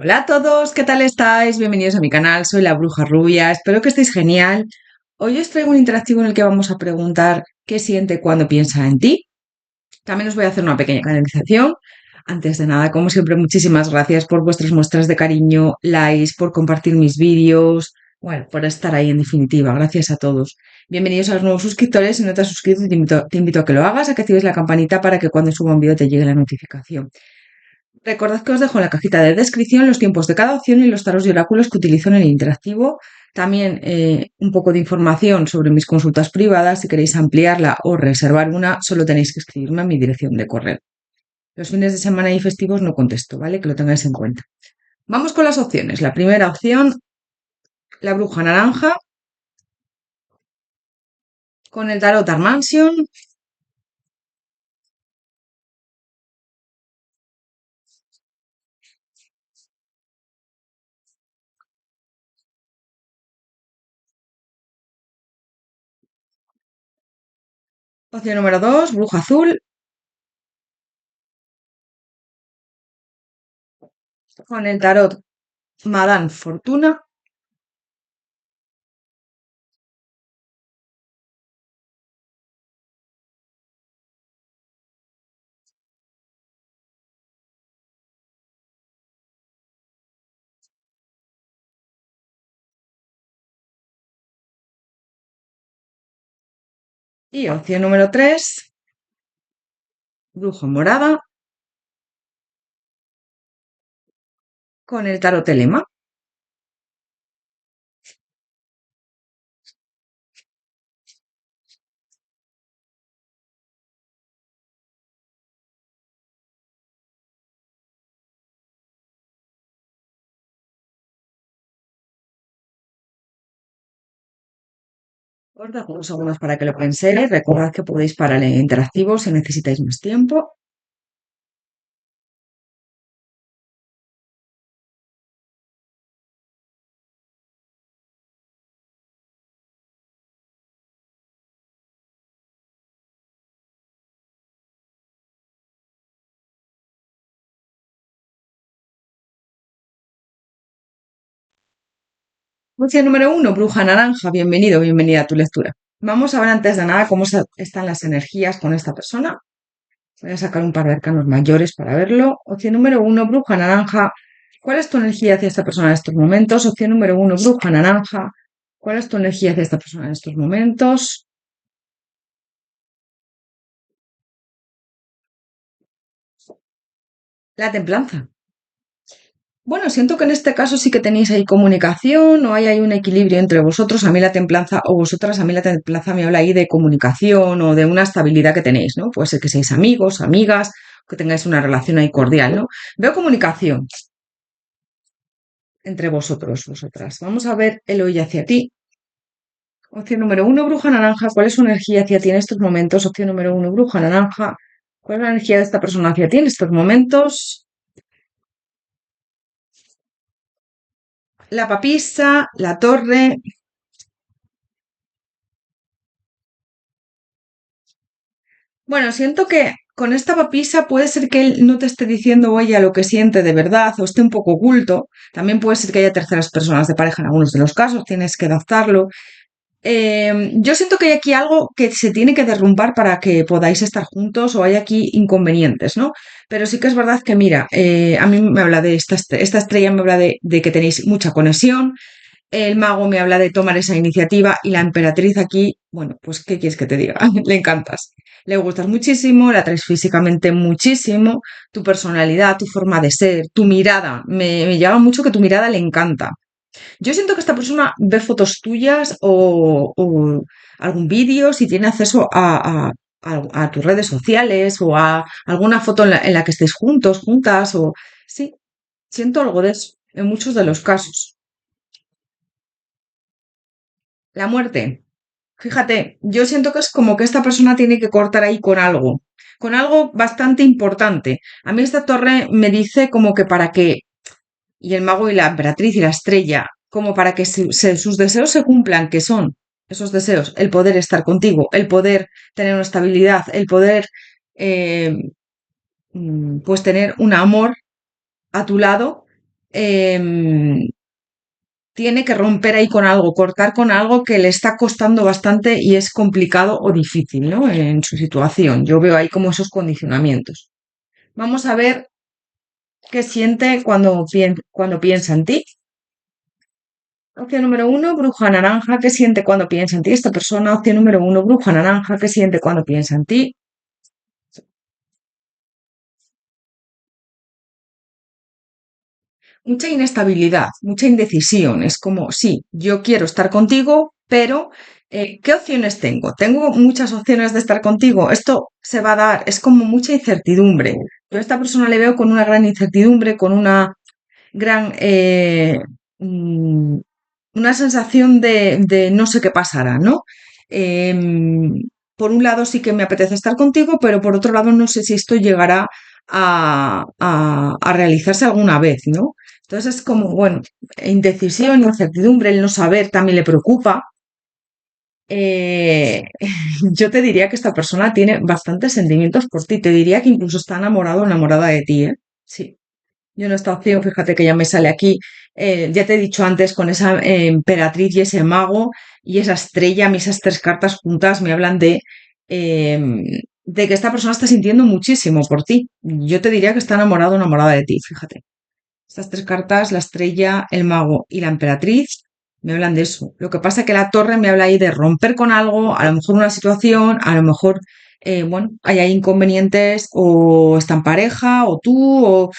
Hola a todos, ¿qué tal estáis? Bienvenidos a mi canal, soy la Bruja Rubia, espero que estéis genial. Hoy os traigo un interactivo en el que vamos a preguntar qué siente cuando piensa en ti. También os voy a hacer una pequeña canalización. Antes de nada, como siempre, muchísimas gracias por vuestras muestras de cariño, likes, por compartir mis vídeos, bueno, por estar ahí en definitiva. Gracias a todos. Bienvenidos a los nuevos suscriptores. Si no te has suscrito, te invito a que lo hagas, a que actives la campanita para que cuando suba un vídeo te llegue la notificación. Recordad que os dejo en la cajita de descripción los tiempos de cada opción y los tarots y oráculos que utilizo en el interactivo. También un poco de información sobre mis consultas privadas. Si queréis ampliarla o reservar una, solo tenéis que escribirme a mi dirección de correo. Los fines de semana y festivos no contesto, ¿vale? Que lo tengáis en cuenta. Vamos con las opciones. La primera opción, la bruja naranja, con el tarot Armansion. Opción número 2, bruja azul, con el tarot Madame Fortuna. Y opción número 3, bruja morada, con el tarot Telema. Os dejo unos segundos para que lo penséis. Recordad que podéis parar el interactivo si necesitáis más tiempo. Opción número 1, bruja naranja. Bienvenido, bienvenida a tu lectura. Vamos a ver antes de nada cómo están las energías con esta persona. Voy a sacar un par de arcanos mayores para verlo. Opción número 1, bruja naranja. ¿Cuál es tu energía hacia esta persona en estos momentos? Opción número 1, bruja naranja. ¿Cuál es tu energía hacia esta persona en estos momentos? La templanza. Bueno, siento que en este caso sí que tenéis ahí comunicación, o hay un equilibrio entre vosotros. A mí la templanza, o vosotras, a mí la templanza me habla ahí de comunicación o de una estabilidad que tenéis, ¿no? Puede ser que seáis amigos, amigas, que tengáis una relación ahí cordial, ¿no? Veo comunicación entre vosotros, vosotras. Vamos a ver el hoy hacia ti. Opción número 1, bruja naranja. ¿Cuál es su energía hacia ti en estos momentos? Opción número 1, bruja naranja. ¿Cuál es la energía de esta persona hacia ti en estos momentos? La papisa, la torre. Bueno, siento que con esta papisa puede ser que él no te esté diciendo o ella lo que siente de verdad o esté un poco oculto. También puede ser que haya terceras personas de pareja en algunos de los casos, tienes que adaptarlo. Yo siento que hay aquí algo que se tiene que derrumbar para que podáis estar juntos o hay aquí inconvenientes, ¿no? Pero sí que es verdad que, mira, a mí me habla de esta estrella, me habla de que tenéis mucha conexión, el mago me habla de tomar esa iniciativa y la emperatriz aquí, bueno, pues ¿qué quieres que te diga? Le encantas. Le gustas muchísimo, la atraes físicamente muchísimo, tu personalidad, tu forma de ser, tu mirada. Me llama mucho que tu mirada le encanta. Yo siento que esta persona ve fotos tuyas o algún vídeo, si tiene acceso a tus redes sociales o a alguna foto en la que estéis juntos, juntas, o sí, siento algo de eso en muchos de los casos. La muerte. Fíjate, yo siento que es como que esta persona tiene que cortar ahí con algo bastante importante. A mí esta torre me dice como que para que, y el mago y la emperatriz y la estrella, como para que sus deseos se cumplan, que son esos deseos, el poder estar contigo, el poder tener una estabilidad, el poder, eh, pues tener un amor a tu lado, em, tiene que romper ahí con algo, cortar con algo que le está costando bastante y es complicado o difícil, ¿no? En su situación. Yo veo ahí como esos condicionamientos. Vamos a ver qué siente cuando piensa en ti. Opción número uno, bruja naranja. ¿Qué siente cuando piensa en ti esta persona? Opción número uno, bruja naranja. ¿Qué siente cuando piensa en ti? Mucha inestabilidad, mucha indecisión. Es como, sí, yo quiero estar contigo, pero ¿qué opciones tengo? Tengo muchas opciones de estar contigo. Esto se va a dar, es como mucha incertidumbre. Yo a esta persona le veo con una gran incertidumbre, con una gran, mm, una sensación de no sé qué pasará, ¿no? Em, por un lado sí que me apetece estar contigo, pero por otro lado no sé si esto llegará a realizarse alguna vez, ¿no? Entonces es como, bueno, indecisión, incertidumbre, el no saber también le preocupa. Eh, yo te diría que esta persona tiene bastantes sentimientos por ti. Te diría que incluso está enamorado o enamorada de ti, ¿eh? Sí. Yo en esta opción, fíjate que ya me sale aquí, ya te he dicho antes, con esa emperatriz y ese mago y esa estrella, a mí esas tres cartas juntas me hablan de que esta persona está sintiendo muchísimo por ti. Yo te diría que está enamorado o enamorada de ti, fíjate. Estas tres cartas, la estrella, el mago y la emperatriz, me hablan de eso. Lo que pasa es que la torre me habla ahí de romper con algo, a lo mejor una situación, a lo mejor, bueno, hay ahí inconvenientes, o está en pareja, o tú,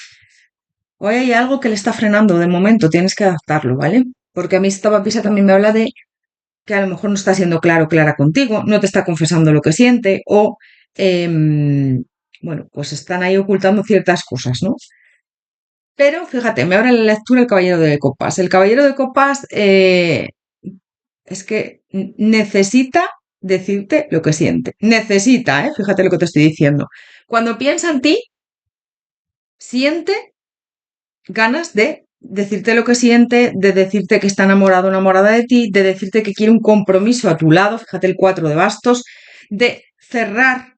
o hay algo que le está frenando de momento, tienes que adaptarlo, ¿vale? Porque a mí esta papisa también me habla de que a lo mejor no está siendo claro, clara contigo, no te está confesando lo que siente, o, bueno, pues están ahí ocultando ciertas cosas, ¿no? Pero fíjate, me abre la lectura el Caballero de Copas. El Caballero de Copas es que necesita decirte lo que siente. Necesita, ¿eh? Fíjate lo que te estoy diciendo. Cuando piensa en ti, siente ganas de decirte lo que siente, de decirte que está enamorado o enamorada de ti, de decirte que quiere un compromiso a tu lado, fíjate el cuatro de bastos, de cerrar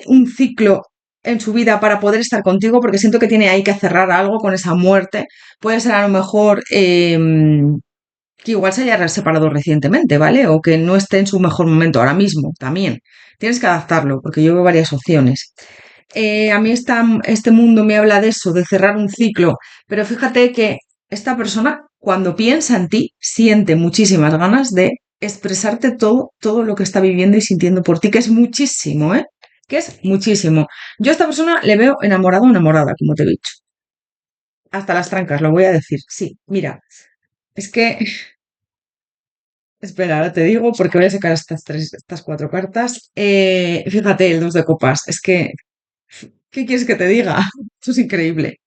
un ciclo en su vida para poder estar contigo, porque siento que tiene ahí que cerrar algo con esa muerte. Puede ser a lo mejor que igual se haya separado recientemente, ¿vale? O que no esté en su mejor momento ahora mismo, también. Tienes que adaptarlo, porque yo veo varias opciones. A mí este mundo me habla de eso, de cerrar un ciclo, pero fíjate que esta persona, cuando piensa en ti, siente muchísimas ganas de expresarte todo, todo lo que está viviendo y sintiendo por ti, que es muchísimo, ¿eh? Que es muchísimo. Yo a esta persona le veo enamorado o enamorada, como te he dicho. Hasta las trancas, lo voy a decir. Sí, mira, es que, espera, ahora te digo, porque voy a sacar estas cuatro cartas. Fíjate, el dos de copas. Es que, ¿qué quieres que te diga? Esto es increíble.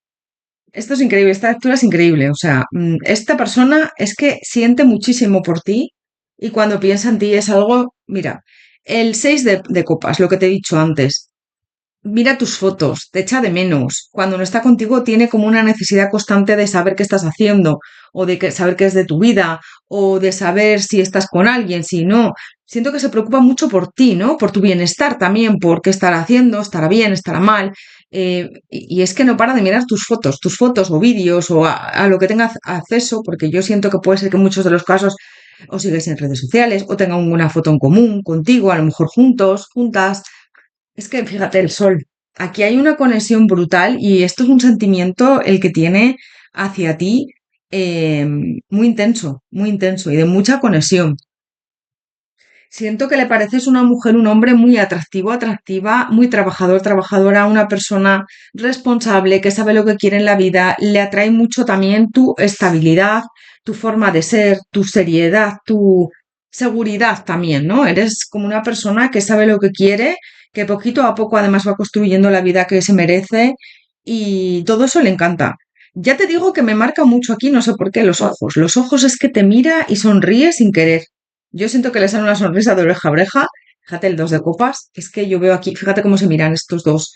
Esto es increíble, esta lectura es increíble. O sea, esta persona es que siente muchísimo por ti y cuando piensa en ti es algo, mira, el 6 de copas, lo que te he dicho antes, mira tus fotos, te echa de menos. Cuando no está contigo tiene como una necesidad constante de saber qué estás haciendo o de saber qué es de tu vida o de saber si estás con alguien, si no. Siento que se preocupa mucho por ti, ¿no? Por tu bienestar también, por qué estará haciendo, estará bien, estará mal. Y es que no para de mirar tus fotos o vídeos o a lo que tengas acceso, porque yo siento que puede ser que en muchos de los casos o sigues en redes sociales o tengan una foto en común contigo, a lo mejor juntos, juntas. Es que fíjate el sol. Aquí hay una conexión brutal y esto es un sentimiento el que tiene hacia ti eh, muy intenso y de mucha conexión. Siento que le pareces una mujer, un hombre muy atractivo, atractiva, muy trabajador, trabajadora, una persona responsable que sabe lo que quiere en la vida. Le atrae mucho también tu estabilidad, tu forma de ser, tu seriedad, tu seguridad también, ¿no? Eres como una persona que sabe lo que quiere, que poquito a poco además va construyendo la vida que se merece y todo eso le encanta. Ya te digo que me marca mucho aquí, no sé por qué, los ojos. Los ojos es que te mira y sonríe sin querer. Yo siento que le sale una sonrisa de oreja a oreja. Fíjate, el dos de copas. Es que yo veo aquí, fíjate cómo se miran estos dos,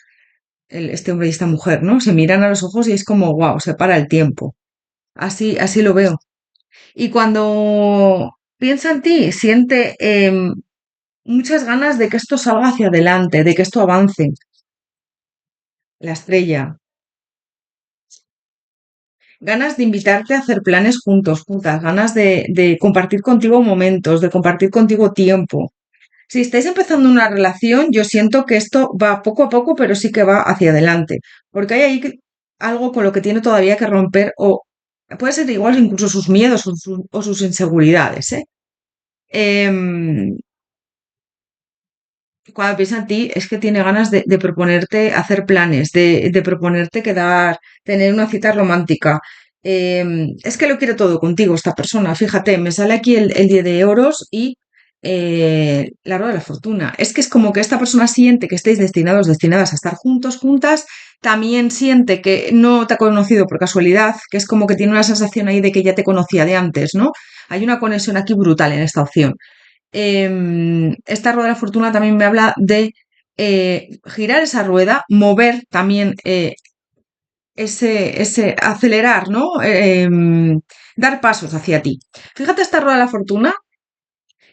este hombre y esta mujer, ¿no? Se miran a los ojos y es como, wow, se para el tiempo. Así lo veo. Y cuando piensa en ti, siente muchas ganas de que esto salga hacia adelante, de que esto avance. La estrella. ganas de invitarte a hacer planes juntos, juntas, ganas de compartir contigo momentos, de compartir contigo tiempo. Si estáis empezando una relación, yo siento que esto va poco a poco, pero sí que va hacia adelante, porque hay ahí algo con lo que tiene todavía que romper, o puede ser igual incluso sus miedos o sus inseguridades, ¿eh? Em, Cuando piensa en ti, es que tiene ganas de proponerte hacer planes, de proponerte quedar, tener una cita romántica. Es que lo quiere todo contigo esta persona. Fíjate, me sale aquí el 10 de oros y la rueda de la fortuna. Es que es como que esta persona siente que estáis destinados, destinadas a estar juntos, juntas. También siente que no te ha conocido por casualidad, que es como que tiene una sensación ahí de que ya te conocía de antes, ¿no? Hay una conexión aquí brutal en esta opción. Esta rueda de la fortuna también me habla de girar esa rueda, mover también ese acelerar, ¿no? Dar pasos hacia ti. Fíjate esta rueda de la fortuna,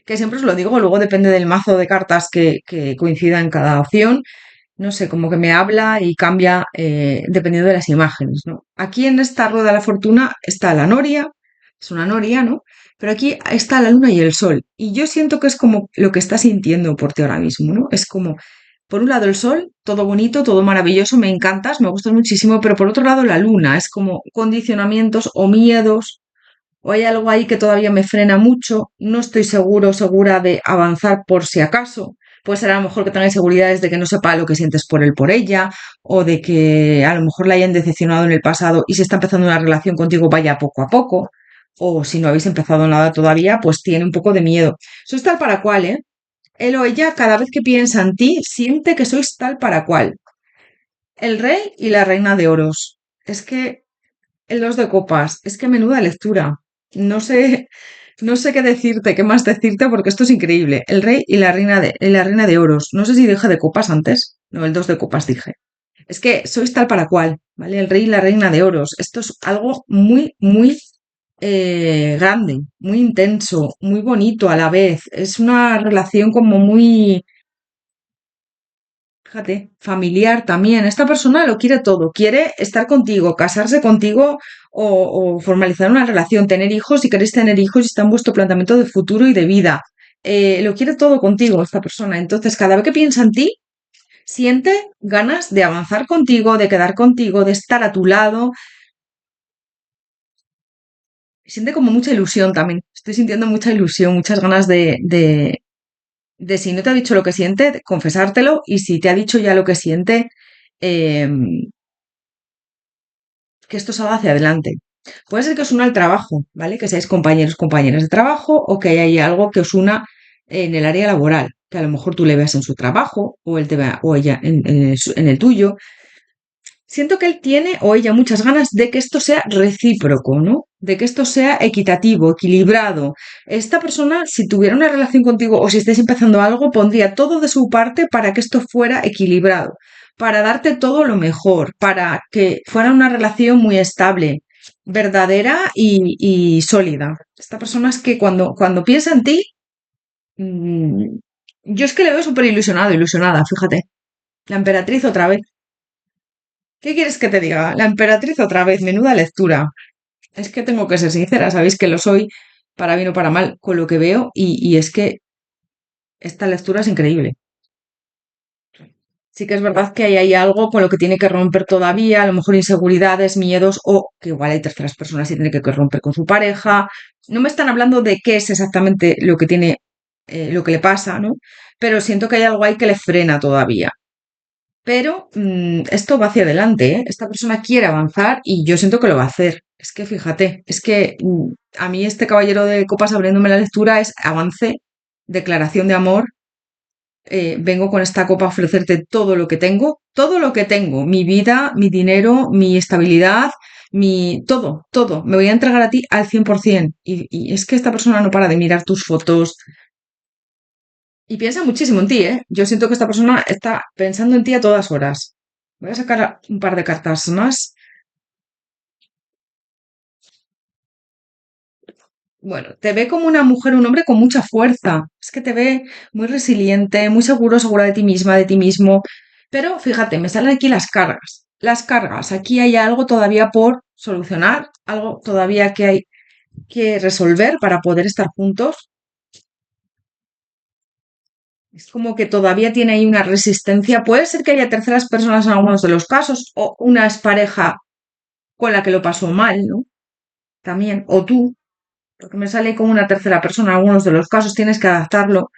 que siempre os lo digo, luego depende del mazo de cartas que coincida en cada opción. No sé, como que me habla y cambia dependiendo de las imágenes, ¿no? Aquí en esta rueda de la fortuna está la noria, es una noria, ¿no? Pero aquí está la luna y el sol. Y yo siento que es como lo que está sintiendo por ti ahora mismo, ¿no? Es como, por un lado el sol, todo bonito, todo maravilloso, me encantas, me gustas muchísimo, pero por otro lado la luna, es como condicionamientos o miedos, o hay algo ahí que todavía me frena mucho, no estoy segura de avanzar por si acaso. Puede ser a lo mejor que tenga inseguridades de que no sepa lo que sientes por él, por ella, o de que a lo mejor la hayan decepcionado en el pasado y si está empezando una relación contigo vaya poco a poco, o si no habéis empezado nada todavía, pues tiene un poco de miedo. Sois tal para cual, ¿eh? Él o ella, cada vez que piensa en ti, siente que sois tal para cual. El rey y la reina de oros. Es que el dos de copas, es que menuda lectura. No sé, no sé qué decirte, qué más decirte, porque esto es increíble. El rey y la reina de oros. No sé si dije de copas antes. No, el dos de copas dije. Es que sois tal para cual, ¿vale? El rey y la reina de oros. Esto es algo muy, muy grande, muy intenso, muy bonito a la vez. Es una relación como muy, fíjate, familiar también. Esta persona lo quiere todo, quiere estar contigo, casarse contigo o formalizar una relación, tener hijos si queréis tener hijos y está en vuestro planteamiento de futuro y de vida. Lo quiere todo contigo esta persona. Entonces, cada vez que piensa en ti, siente ganas de avanzar contigo, de quedar contigo, de estar a tu lado. Siente como mucha ilusión también. Estoy sintiendo mucha ilusión, muchas ganas de si no te ha dicho lo que siente, de confesártelo y si te ha dicho ya lo que siente, eh, que esto salga hacia adelante. Puede ser que os una el trabajo, ¿vale? Que seáis compañeros, compañeras de trabajo o que haya algo que os una en el área laboral, que a lo mejor tú le veas en su trabajo o él te vea, o ella en el tuyo. Siento que él tiene o ella muchas ganas de que esto sea recíproco, ¿no? De que esto sea equitativo, equilibrado. Esta persona, si tuviera una relación contigo o si estáis empezando algo, pondría todo de su parte para que esto fuera equilibrado, para darte todo lo mejor, para que fuera una relación muy estable, verdadera y sólida. Esta persona es que cuando piensa en ti, mm, yo es que le veo súper ilusionado, ilusionada, fíjate. La emperatriz otra vez. ¿Qué quieres que te diga? La emperatriz otra vez, menuda lectura. Es que tengo que ser sincera, sabéis que lo soy para bien o para mal con lo que veo y es que esta lectura es increíble. Sí que es verdad que hay algo con lo que tiene que romper todavía, a lo mejor inseguridades, miedos o que igual hay terceras personas y tiene que romper con su pareja. No me están hablando de qué es exactamente lo que tiene, lo que le pasa, ¿no? Pero siento que hay algo ahí que le frena todavía. Pero esto va hacia adelante, ¿eh? Esta persona quiere avanzar y yo siento que lo va a hacer. Es que fíjate, es que a mí este caballero de copas abriéndome la lectura es avance, declaración de amor. Vengo con esta copa a ofrecerte todo lo que tengo, mi vida, mi dinero, mi estabilidad, mi todo, todo. Me voy a entregar a ti al 100%. Y es que esta persona no para de mirar tus fotos, y piensa muchísimo en ti, ¿eh? Yo siento que esta persona está pensando en ti a todas horas. Voy a sacar un par de cartas más. Bueno, te ve como una mujer, un hombre con mucha fuerza. Es que te ve muy resiliente, muy seguro, segura de ti misma, de ti mismo. Pero fíjate, me salen aquí las cargas. las cargas. Aquí hay algo todavía por solucionar, algo todavía que hay que resolver para poder estar juntos. Es como que todavía tiene ahí una resistencia. Puede ser que haya terceras personas en algunos de los casos, o una expareja con la que lo pasó mal, ¿no? También, o tú, porque me sale como una tercera persona en algunos de los casos, tienes que adaptarlo.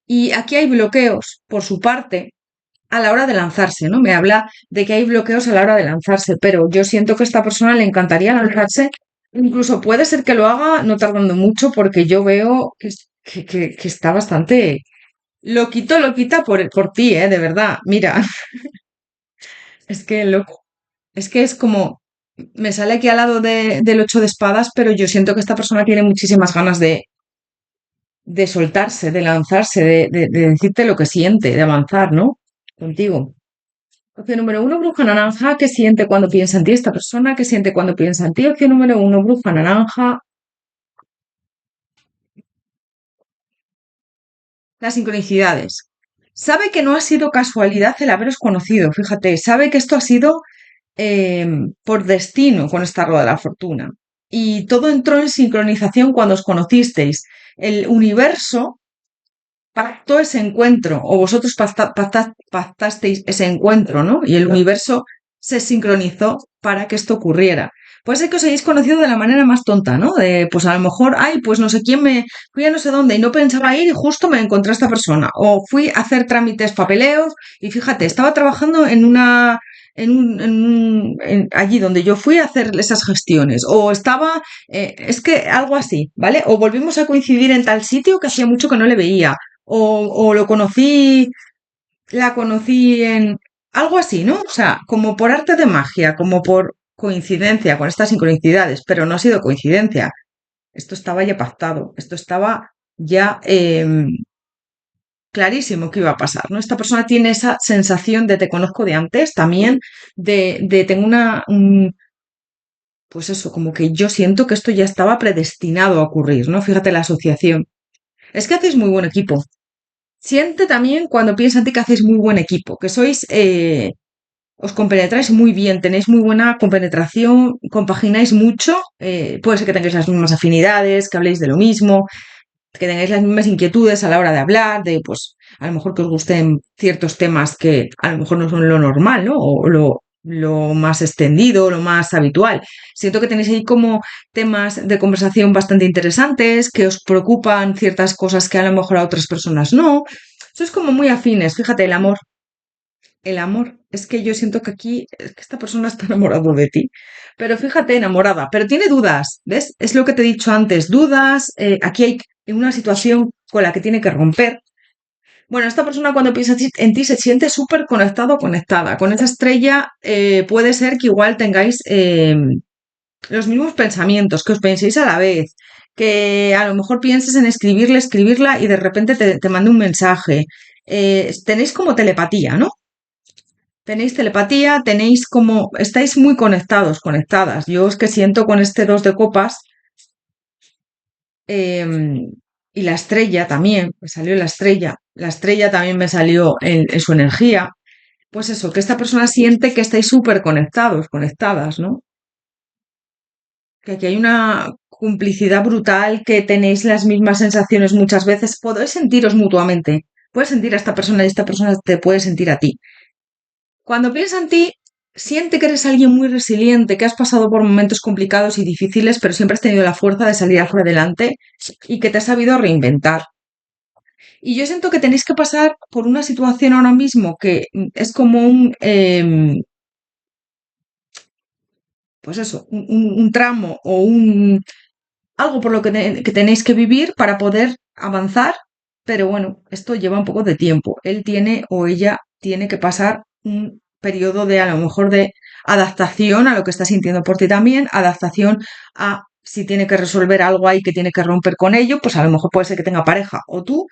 Y aquí hay bloqueos por su parte a la hora de lanzarse, ¿no? Me habla de que hay bloqueos a la hora de lanzarse, pero yo siento que a esta persona le encantaría lanzarse. Incluso puede ser que lo haga no tardando mucho, porque yo veo que está bastante lo quita por ti, de verdad. Mira, es que es que es como, me sale aquí al lado del ocho de espadas, pero yo siento que esta persona tiene muchísimas ganas de soltarse, de lanzarse, de decirte lo que siente, de avanzar, ¿no? Contigo. Opción número uno, bruja naranja. ¿Qué siente cuando piensa en ti esta persona? ¿Qué siente cuando piensa en ti? Opción número uno, bruja naranja. Las sincronicidades. Sabe que no ha sido casualidad el haberos conocido, fíjate, sabe que esto ha sido eh, por destino con esta rueda de la fortuna. Y todo entró en sincronización cuando os conocisteis. El universo pactó ese encuentro, o vosotros pactasteis ese encuentro, ¿no? Y el universo se sincronizó para que esto ocurriera. Puede ser que os hayáis conocido de la manera más tonta, ¿no? De, pues a lo mejor, ay, pues no sé quién me fui a no sé dónde y no pensaba ir y justo me encontré a esta persona. O fui a hacer trámites, papeleos y fíjate, estaba trabajando en una, allí donde yo fui a hacer esas gestiones. O estaba, es que algo así, ¿vale? O volvimos a coincidir en tal sitio que hacía mucho que no le veía o lo conocí, la conocí en algo así, ¿no? O sea, como por arte de magia, como por coincidencia con estas sincronicidades, pero no ha sido coincidencia. Esto estaba ya pactado, esto estaba ya clarísimo que iba a pasar, ¿no? Esta persona tiene esa sensación de te conozco de antes, también de tengo pues eso, como que yo siento que esto ya estaba predestinado a ocurrir, ¿no? Fíjate la asociación. Es que hacéis muy buen equipo. Siente también cuando piensa en ti que hacéis muy buen equipo, que sois, os compenetráis muy bien, tenéis muy buena compenetración, compagináis mucho, puede ser que tengáis las mismas afinidades, que habléis de lo mismo, que tengáis las mismas inquietudes a la hora de hablar, de pues a lo mejor que os gusten ciertos temas que a lo mejor no son lo normal, ¿no? O lo más extendido, lo más habitual. Siento que tenéis ahí como temas de conversación bastante interesantes, que os preocupan ciertas cosas que a lo mejor a otras personas no. Eso es como muy afines, fíjate, el amor. El amor, es que yo siento que aquí, es que esta persona está enamorado de ti, pero fíjate, enamorada, pero tiene dudas, ¿ves? Es lo que te he dicho antes, dudas, aquí hay una situación con la que tiene que romper. Bueno, esta persona cuando piensa en ti se siente súper conectado o conectada. Con esa estrella puede ser que igual tengáis los mismos pensamientos, que os penséis a la vez, que a lo mejor pienses en escribirle, escribirla y de repente te mande un mensaje. Tenéis como telepatía, ¿no? Tenéis telepatía, tenéis como, estáis muy conectados, conectadas. Yo es que siento con este dos de copas y la estrella también, me salió la estrella también me salió en su energía. Pues eso, que esta persona siente que estáis súper conectados, conectadas, ¿no? Que aquí hay una complicidad brutal, que tenéis las mismas sensaciones muchas veces, podéis sentiros mutuamente. Puedes sentir a esta persona y esta persona te puede sentir a ti. Cuando piensa en ti, siente que eres alguien muy resiliente, que has pasado por momentos complicados y difíciles, pero siempre has tenido la fuerza de salir hacia adelante y que te has sabido reinventar. Y yo siento que tenéis que pasar por una situación ahora mismo que es como pues eso, un tramo o algo por lo que tenéis que vivir para poder avanzar, pero bueno, esto lleva un poco de tiempo. Él tiene o ella tiene que pasar un periodo de a lo mejor de adaptación a lo que está sintiendo por ti también, adaptación a si tiene que resolver algo ahí que tiene que romper con ello, pues a lo mejor puede ser que tenga pareja o tú,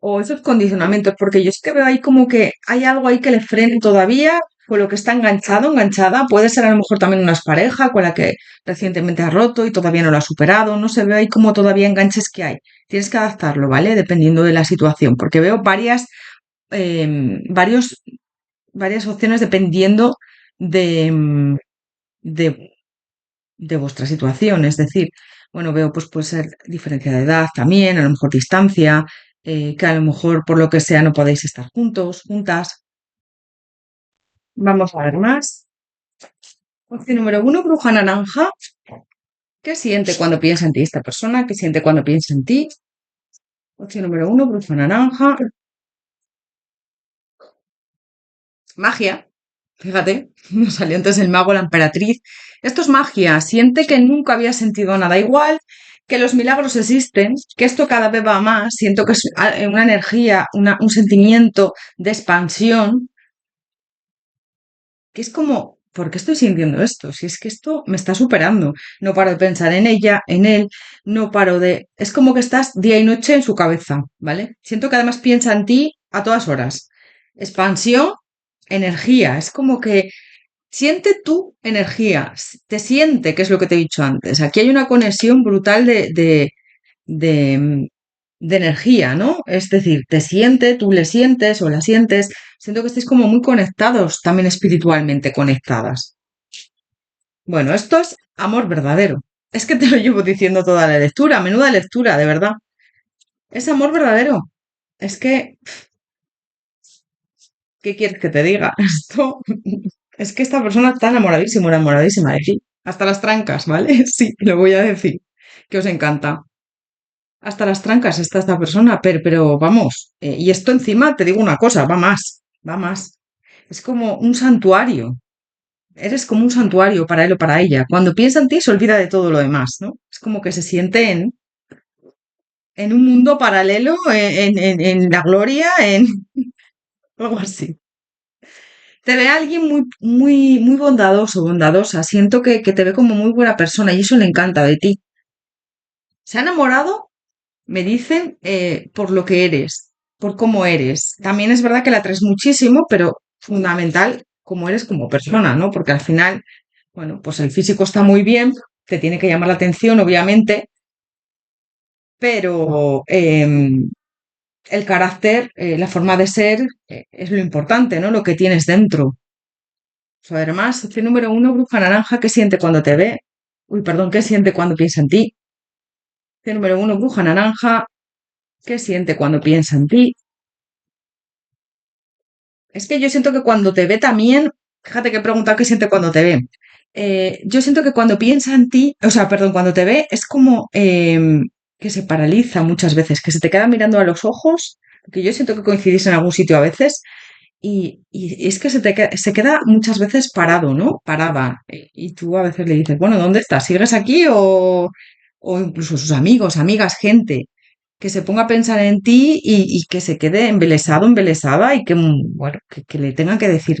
o esos condicionamientos, porque yo es que veo ahí como que hay algo ahí que le frene todavía, con lo que está enganchado, enganchada. Puede ser a lo mejor también una pareja con la que recientemente ha roto y todavía no lo ha superado. No se ve ahí como todavía enganches que hay. Tienes que adaptarlo, ¿vale? Dependiendo de la situación, porque veo varios varias opciones dependiendo de, de, de vuestra situación. Es decir, bueno, veo pues puede ser diferencia de edad también, a lo mejor distancia, que a lo mejor por lo que sea no podéis estar juntos, juntas. Vamos a ver más. Opción número uno, bruja naranja. ¿Qué siente cuando piensa en ti esta persona? ¿Qué siente cuando piensa en ti? Opción número uno, bruja naranja. Magia. Fíjate, nos salió antes el mago, la emperatriz. Esto es magia. Siente que nunca había sentido nada igual, que los milagros existen, que esto cada vez va más. Siento que es una energía, un sentimiento de expansión, que es como, ¿por qué estoy sintiendo esto? Si es que esto me está superando. No paro de pensar en ella, en él, no paro de... Es como que estás día y noche en su cabeza, ¿vale? Siento que además piensa en ti a todas horas. Expansión, energía. Es como que siente tu energía, te siente, que es lo que te he dicho antes. Aquí hay una conexión brutal de, de energía, ¿no? Es decir, te siente, tú le sientes o la sientes. Siento que estáis como muy conectados, también espiritualmente conectadas. Bueno, esto es amor verdadero. Es que te lo llevo diciendo toda la lectura, menuda lectura, de verdad. Es amor verdadero. Es que, ¿qué quieres que te diga? Esto, es que esta persona está enamoradísima, enamoradísima de ti. Hasta las trancas, ¿vale? Sí, lo voy a decir. Que os encanta. Hasta las trancas está esta persona, pero vamos. Y esto encima, te digo una cosa, va más, va más. Es como un santuario. Eres como un santuario para él o para ella. Cuando piensa en ti, se olvida de todo lo demás, ¿no? Es como que se siente en un mundo paralelo, en la gloria, en algo así. Te ve alguien muy, muy, muy bondadoso, bondadosa. Siento que te ve como muy buena persona y eso le encanta de ti. Se ha enamorado, me dicen, por lo que eres, por cómo eres. También es verdad que la atraes muchísimo, pero fundamental cómo eres como persona, ¿no? Porque al final, bueno, pues el físico está muy bien, te tiene que llamar la atención, obviamente, pero el carácter, la forma de ser, es lo importante, ¿no? Lo que tienes dentro. O sea, además, opción número uno, bruja naranja, ¿qué siente cuando te ve? Uy, perdón, ¿qué siente cuando piensa en ti? Opción número uno, bruja naranja, ¿qué siente cuando piensa en ti? Es que yo siento que cuando te ve también, fíjate que he preguntado qué siente cuando te ve. Yo siento que cuando piensa en ti, o sea, perdón, cuando te ve es como que se paraliza muchas veces, que se te queda mirando a los ojos, que yo siento que coincidís en algún sitio a veces, y es que se queda muchas veces parado, ¿no? Parada. Y tú a veces le dices, bueno, ¿dónde estás? ¿Sigues aquí? O incluso sus amigos, amigas, gente que se ponga a pensar en ti y que se quede embelesado, embelesada y que, bueno, que le tenga que decir,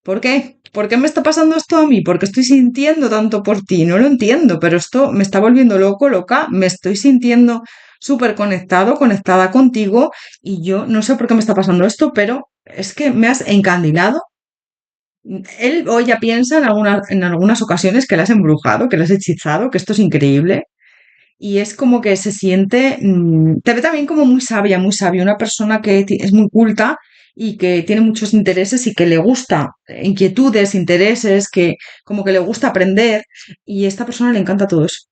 ¿por qué? ¿Por qué me está pasando esto a mí? ¿Por qué estoy sintiendo tanto por ti? No lo entiendo, pero esto me está volviendo loco, loca, me estoy sintiendo súper conectado, conectada contigo y yo no sé por qué me está pasando esto, pero es que me has encandilado. Él o ella piensa en algunas ocasiones que le has embrujado, que le has hechizado, que esto es increíble. Y es como que se siente, te ve también como muy sabia, muy sabia, una persona que es muy culta y que tiene muchos intereses y que le gusta inquietudes, intereses, que como que le gusta aprender y a esta persona le encanta todo eso.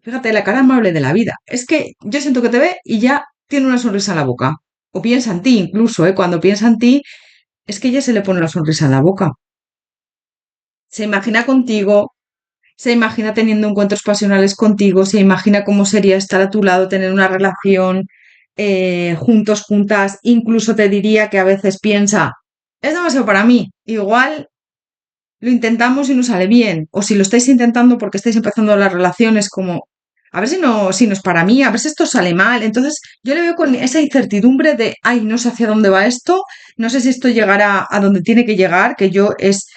Fíjate, la cara amable de la vida. Es que yo siento que te ve y ya tiene una sonrisa en la boca. O piensa en ti incluso, ¿eh? Cuando piensa en ti, es que ya se le pone la sonrisa en la boca. Se imagina contigo, se imagina teniendo encuentros pasionales contigo, se imagina cómo sería estar a tu lado, tener una relación juntos, juntas, incluso te diría que a veces piensa, es demasiado para mí, igual lo intentamos y no sale bien, o si lo estáis intentando porque estáis empezando las relaciones como, a ver si no es para mí, a ver si esto sale mal, entonces yo le veo con esa incertidumbre de, ay, no sé hacia dónde va esto, no sé si esto llegará a donde tiene que llegar, que yo es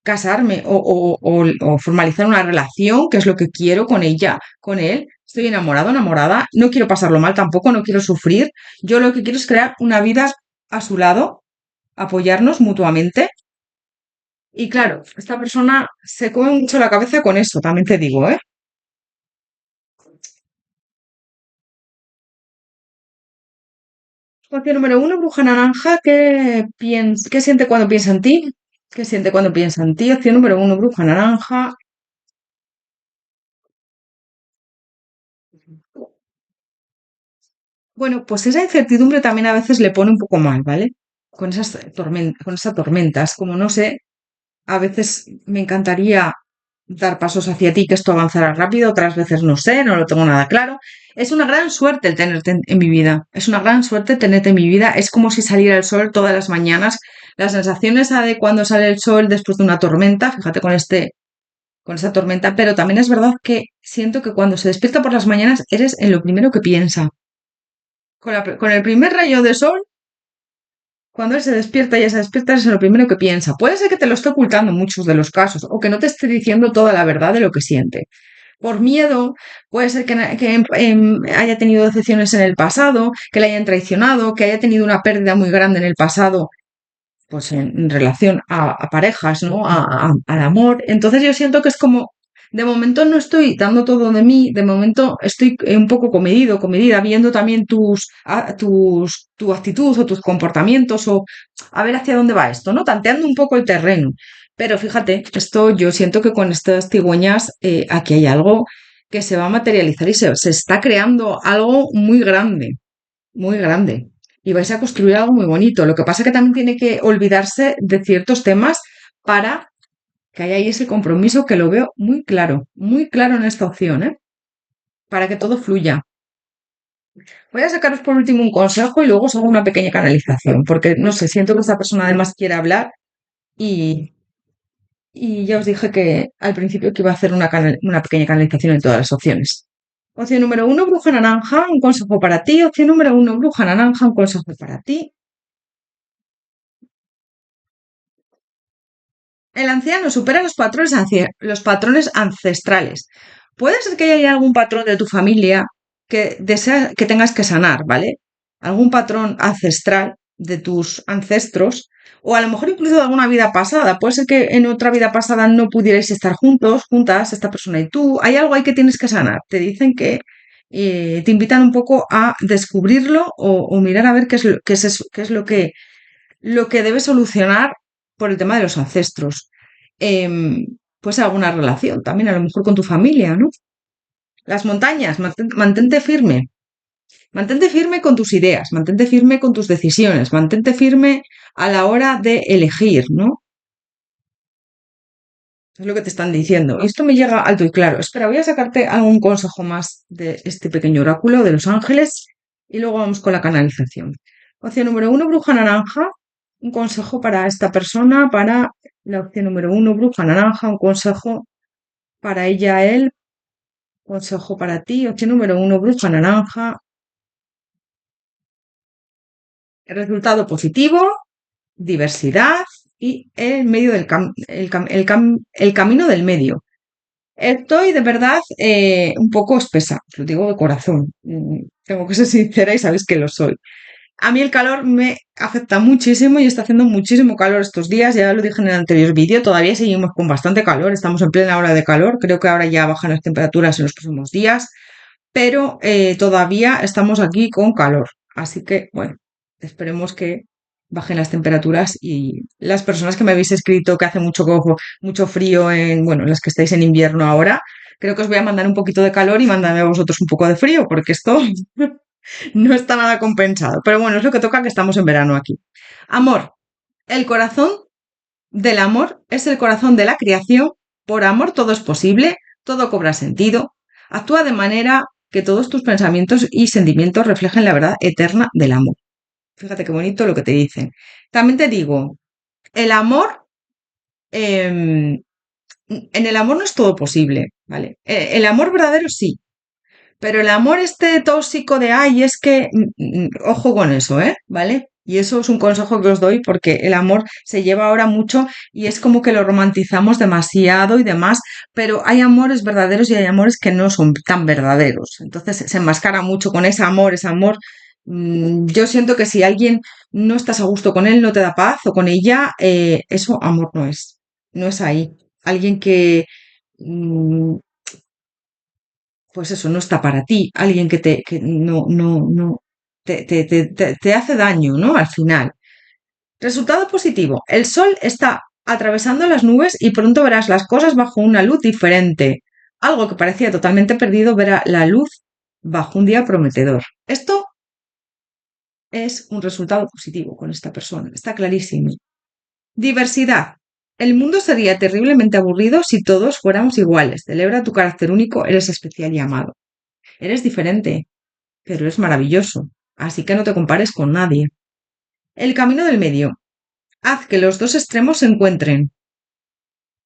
casarme o formalizar una relación, que es lo que quiero con ella, con él. Estoy enamorado, enamorada, no quiero pasarlo mal tampoco, no quiero sufrir. Yo lo que quiero es crear una vida a su lado, apoyarnos mutuamente. Y claro, esta persona se come mucho la cabeza con esto, también te digo, ¿eh? Opción número uno, bruja naranja, ¿qué siente cuando piensa en ti? ¿Qué siente cuando piensa en ti? Opción número uno, bruja naranja. Bueno, pues esa incertidumbre también a veces le pone un poco mal, ¿vale? Con esas tormentas, como no sé, a veces me encantaría dar pasos hacia ti, que esto avanzara rápido, otras veces no sé, no lo tengo nada claro. Es una gran suerte el tenerte en mi vida. Es una gran suerte tenerte en mi vida. Es como si saliera el sol todas las mañanas. Las sensaciones de cuando sale el sol después de una tormenta, fíjate con esta tormenta, pero también es verdad que siento que cuando se despierta por las mañanas eres en lo primero que piensa. Con el primer rayo de sol, cuando él se despierta y ella se despierta, es en lo primero que piensa. Puede ser que te lo esté ocultando en muchos de los casos, o que no te esté diciendo toda la verdad de lo que siente. Por miedo, puede ser que haya tenido decepciones en el pasado, que le hayan traicionado, que haya tenido una pérdida muy grande en el pasado, pues en relación a parejas, ¿no? Al amor. Entonces yo siento que es como, de momento no estoy dando todo de mí, de momento estoy un poco comedido, comedida, viendo también tu actitud o tus comportamientos o a ver hacia dónde va esto, ¿no? Tanteando un poco el terreno. Pero fíjate, esto yo siento que con estas cigüeñas aquí hay algo que se va a materializar y se está creando algo muy grande, muy grande. Y vais a construir algo muy bonito. Lo que pasa es que también tiene que olvidarse de ciertos temas para que haya ahí ese compromiso que lo veo muy claro en esta opción, ¿eh? Para que todo fluya. Voy a sacaros por último un consejo y luego os hago una pequeña canalización, porque no sé, siento que esta persona además quiere hablar y, y ya os dije que al principio que iba a hacer una pequeña canalización en todas las opciones. Opción número uno, bruja naranja, un consejo para ti. Opción número uno, bruja naranja, un consejo para ti. El anciano supera los patrones ancestrales. Puede ser que haya algún patrón de tu familia que tengas que sanar, ¿vale? Algún patrón ancestral de tus ancestros, o a lo mejor incluso de alguna vida pasada. Puede ser que en otra vida pasada no pudierais estar juntos, juntas, esta persona y tú. Hay algo ahí que tienes que sanar. Te dicen que te invitan un poco a descubrirlo o mirar a ver qué es lo que debes solucionar por el tema de los ancestros. Em, pues alguna relación también, a lo mejor con tu familia, ¿no? Las montañas, mantente firme con tus ideas, mantente firme con tus decisiones, mantente firme a la hora de elegir, ¿no? Es lo que te están diciendo. Y esto me llega alto y claro. Espera, voy a sacarte algún consejo más de este pequeño oráculo de los ángeles y luego vamos con la canalización. Opción número uno, bruja naranja. Un consejo para esta persona, para la opción número uno, bruja naranja. Un consejo para ella, él. Consejo para ti. Opción número uno, bruja naranja. El resultado positivo, diversidad y el medio del el camino del medio. Estoy de verdad un poco espesa, os lo digo de corazón. Tengo que ser sincera y sabéis que lo soy. A mí el calor me afecta muchísimo y está haciendo muchísimo calor estos días. Ya lo dije en el anterior vídeo, todavía seguimos con bastante calor, estamos en plena hora de calor. Creo que ahora ya bajan las temperaturas en los próximos días, pero todavía estamos aquí con calor. Así que, bueno, esperemos que bajen las temperaturas y las personas que me habéis escrito que hace mucho frío bueno, las que estáis en invierno ahora, creo que os voy a mandar un poquito de calor y mandadme a vosotros un poco de frío, porque esto no está nada compensado. Pero bueno, es lo que toca que estamos en verano aquí. Amor. El corazón del amor es el corazón de la creación. Por amor todo es posible, todo cobra sentido. Actúa de manera que todos tus pensamientos y sentimientos reflejen la verdad eterna del amor. Fíjate qué bonito lo que te dicen. También te digo, el amor, en el amor no es todo posible, ¿vale? El amor verdadero sí, pero el amor este tóxico de, ay, es que, ojo con eso, ¿eh? ¿Vale? Y eso es un consejo que os doy porque el amor se lleva ahora mucho y es como que lo romantizamos demasiado y demás, pero hay amores verdaderos y hay amores que no son tan verdaderos. Entonces se enmascara mucho con ese amor. Yo siento que si alguien no estás a gusto con él, no te da paz o con ella, eso amor no es. No es ahí. Alguien que mm, pues eso, no está para ti, alguien que no te hace daño, ¿no? Al final. Resultado positivo. El sol está atravesando las nubes y pronto verás las cosas bajo una luz diferente. Algo que parecía totalmente perdido verá la luz bajo un día prometedor. Esto es un resultado positivo con esta persona. Está clarísimo. Diversidad. El mundo sería terriblemente aburrido si todos fuéramos iguales. Celebra tu carácter único, eres especial y amado. Eres diferente, pero es maravilloso. Así que no te compares con nadie. El camino del medio. Haz que los dos extremos se encuentren.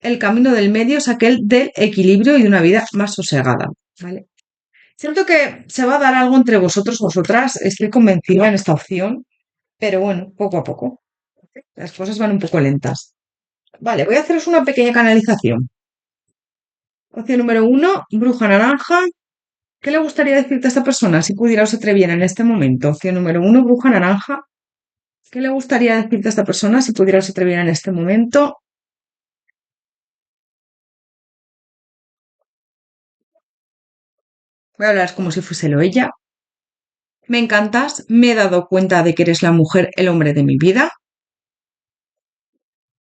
El camino del medio es aquel del equilibrio y de una vida más sosegada. ¿Vale? Siento que se va a dar algo entre vosotros, vosotras. Estoy convencida en esta opción, pero bueno, poco a poco. Las cosas van un poco lentas. Vale, voy a haceros una pequeña canalización. Opción número uno, bruja naranja. ¿Qué le gustaría decirte a esta persona si pudiera o se atreviera en este momento? Opción número uno, bruja naranja. ¿Qué le gustaría decirte a esta persona si pudiera o se atreviera en este momento? Voy a hablar como si fuese ella. Me encantas, me he dado cuenta de que eres la mujer, el hombre de mi vida.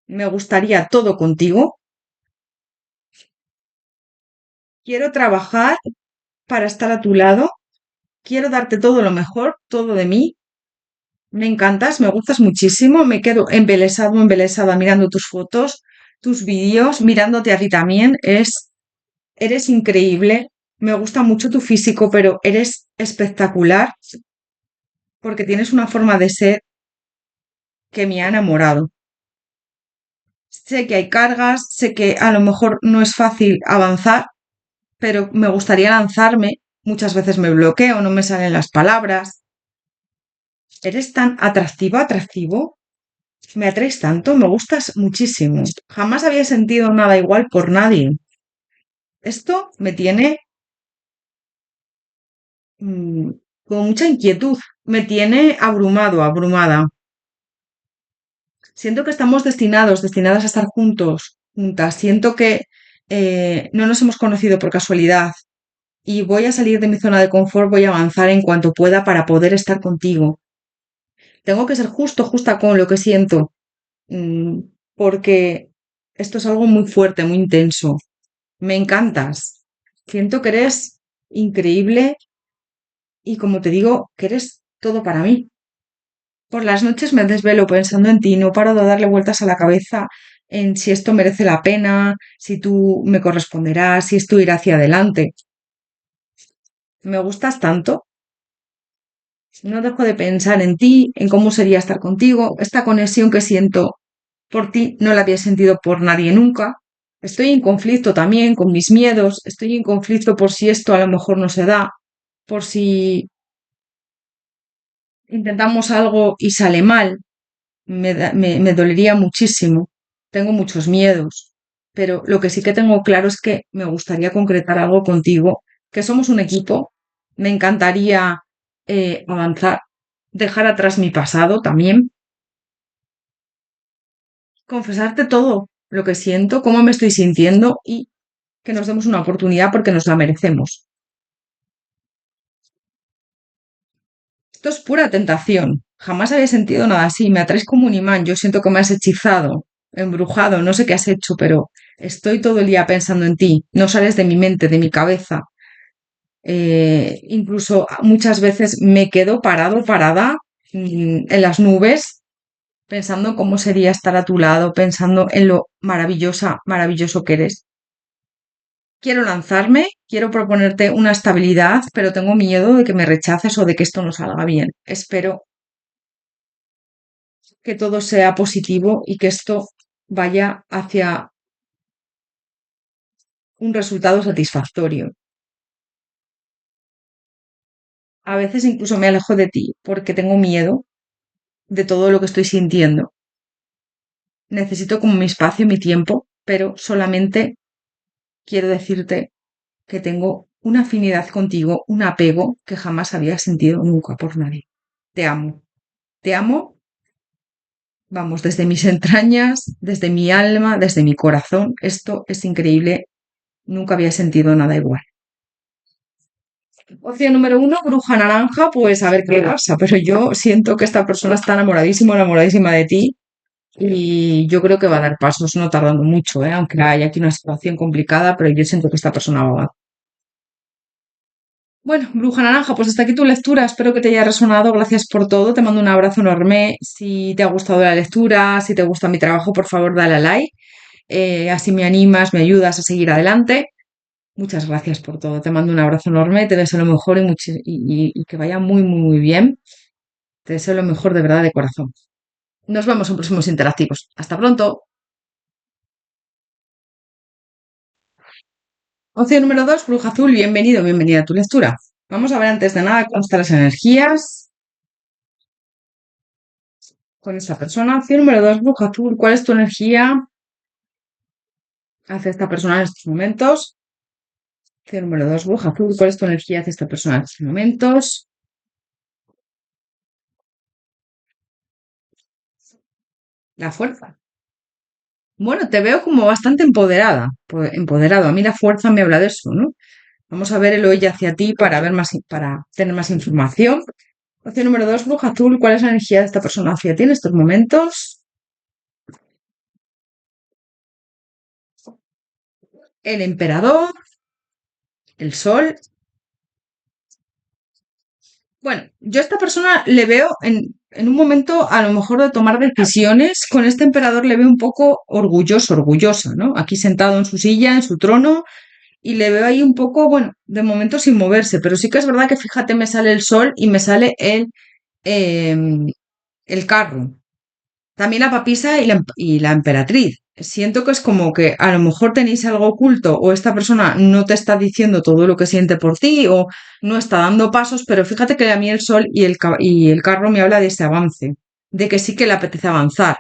Me gustaría todo contigo. Quiero trabajar para estar a tu lado. Quiero darte todo lo mejor, todo de mí. Me encantas, me gustas muchísimo. Me quedo embelesado, embelesada mirando tus fotos, tus vídeos, mirándote a ti también. Eres increíble. Me gusta mucho tu físico, pero eres espectacular porque tienes una forma de ser que me ha enamorado. Sé que hay cargas, sé que a lo mejor no es fácil avanzar, pero me gustaría lanzarme. Muchas veces me bloqueo, no me salen las palabras. Eres tan atractiva, atractivo. Me atraes tanto, me gustas muchísimo. Jamás había sentido nada igual por nadie. Esto me tiene mm, con mucha inquietud. Me tiene abrumado, abrumada. Siento que estamos destinadas a estar juntos, juntas. Siento que no nos hemos conocido por casualidad y voy a salir de mi zona de confort, voy a avanzar en cuanto pueda para poder estar contigo. Tengo que ser justo, justa con lo que siento, mm, porque esto es algo muy fuerte, muy intenso. Me encantas. Siento que eres increíble y como te digo, que eres todo para mí. Por las noches me desvelo pensando en ti, no paro de darle vueltas a la cabeza en si esto merece la pena, si tú me corresponderás, si esto irá hacia adelante. Me gustas tanto, no dejo de pensar en ti, en cómo sería estar contigo, esta conexión que siento por ti no la había sentido por nadie nunca. Estoy en conflicto también con mis miedos, estoy en conflicto por si esto a lo mejor no se da, por si intentamos algo y sale mal, me dolería muchísimo. Tengo muchos miedos, pero lo que sí que tengo claro es que me gustaría concretar algo contigo, que somos un equipo. Me encantaría avanzar, dejar atrás mi pasado también, confesarte todo lo que siento, cómo me estoy sintiendo y que nos demos una oportunidad porque nos la merecemos. Esto es pura tentación. Jamás había sentido nada así. Me atraes como un imán. Yo siento que me has hechizado, embrujado, no sé qué has hecho, pero estoy todo el día pensando en ti. No sales de mi mente, de mi cabeza. Incluso muchas veces me quedo parado, parada, en las nubes, pensando cómo sería estar a tu lado, pensando en lo maravillosa, maravilloso que eres. Quiero lanzarme, quiero proponerte una estabilidad, pero tengo miedo de que me rechaces o de que esto no salga bien. Espero que todo sea positivo y que esto vaya hacia un resultado satisfactorio. A veces incluso me alejo de ti porque tengo miedo de todo lo que estoy sintiendo. Necesito como mi espacio, mi tiempo, pero solamente quiero decirte que tengo una afinidad contigo, un apego que jamás había sentido nunca por nadie. Te amo, vamos, desde mis entrañas, desde mi alma, desde mi corazón. Esto es increíble, nunca había sentido nada igual. Opción número uno, bruja naranja, pues a ver qué pasa. Pero yo siento que esta persona está enamoradísima, enamoradísima de ti y yo creo que va a dar pasos, no tardando mucho, ¿eh? Aunque hay aquí una situación complicada, pero yo siento que esta persona va a... Bueno, bruja naranja, pues hasta aquí tu lectura. Espero que te haya resonado. Gracias por todo. Te mando un abrazo enorme. Si te ha gustado la lectura, si te gusta mi trabajo, por favor, dale a like. Así me animas, me ayudas a seguir adelante. Muchas gracias por todo. Te mando un abrazo enorme. Te deseo lo mejor y que vaya muy, muy, muy bien. Te deseo lo mejor de verdad de corazón. Nos vemos en próximos interactivos. Hasta pronto. Opción número 2, Bruja Azul. Bienvenido, bienvenida a tu lectura. Vamos a ver antes de nada cómo están las energías con esta persona. Opción número 2, Bruja Azul. ¿Cuál es tu energía hacia esta persona en estos momentos? Opción número 2, Bruja Azul. ¿Cuál es tu energía hacia esta persona en estos momentos? La fuerza. Bueno, te veo como bastante empoderada, empoderado. A mí la fuerza me habla de eso, ¿no? Vamos a ver el hoy hacia ti para ver más, para tener más información. Opción número 2, Bruja Azul. ¿Cuál es la energía de esta persona hacia ti en estos momentos? El emperador, el sol. Bueno, yo a esta persona le veo en un momento a lo mejor de tomar decisiones. Con este emperador le veo un poco orgulloso, orgullosa, ¿no? Aquí sentado en su silla, en su trono, y le veo ahí un poco, bueno, de momento sin moverse, pero sí que es verdad que fíjate, me sale el sol y me sale em, el carro. También la papisa y la emperatriz. Siento que es como que a lo mejor tenéis algo oculto o esta persona no te está diciendo todo lo que siente por ti o no está dando pasos, pero fíjate que a mí el sol y el carro me habla de ese avance, de que sí que le apetece avanzar.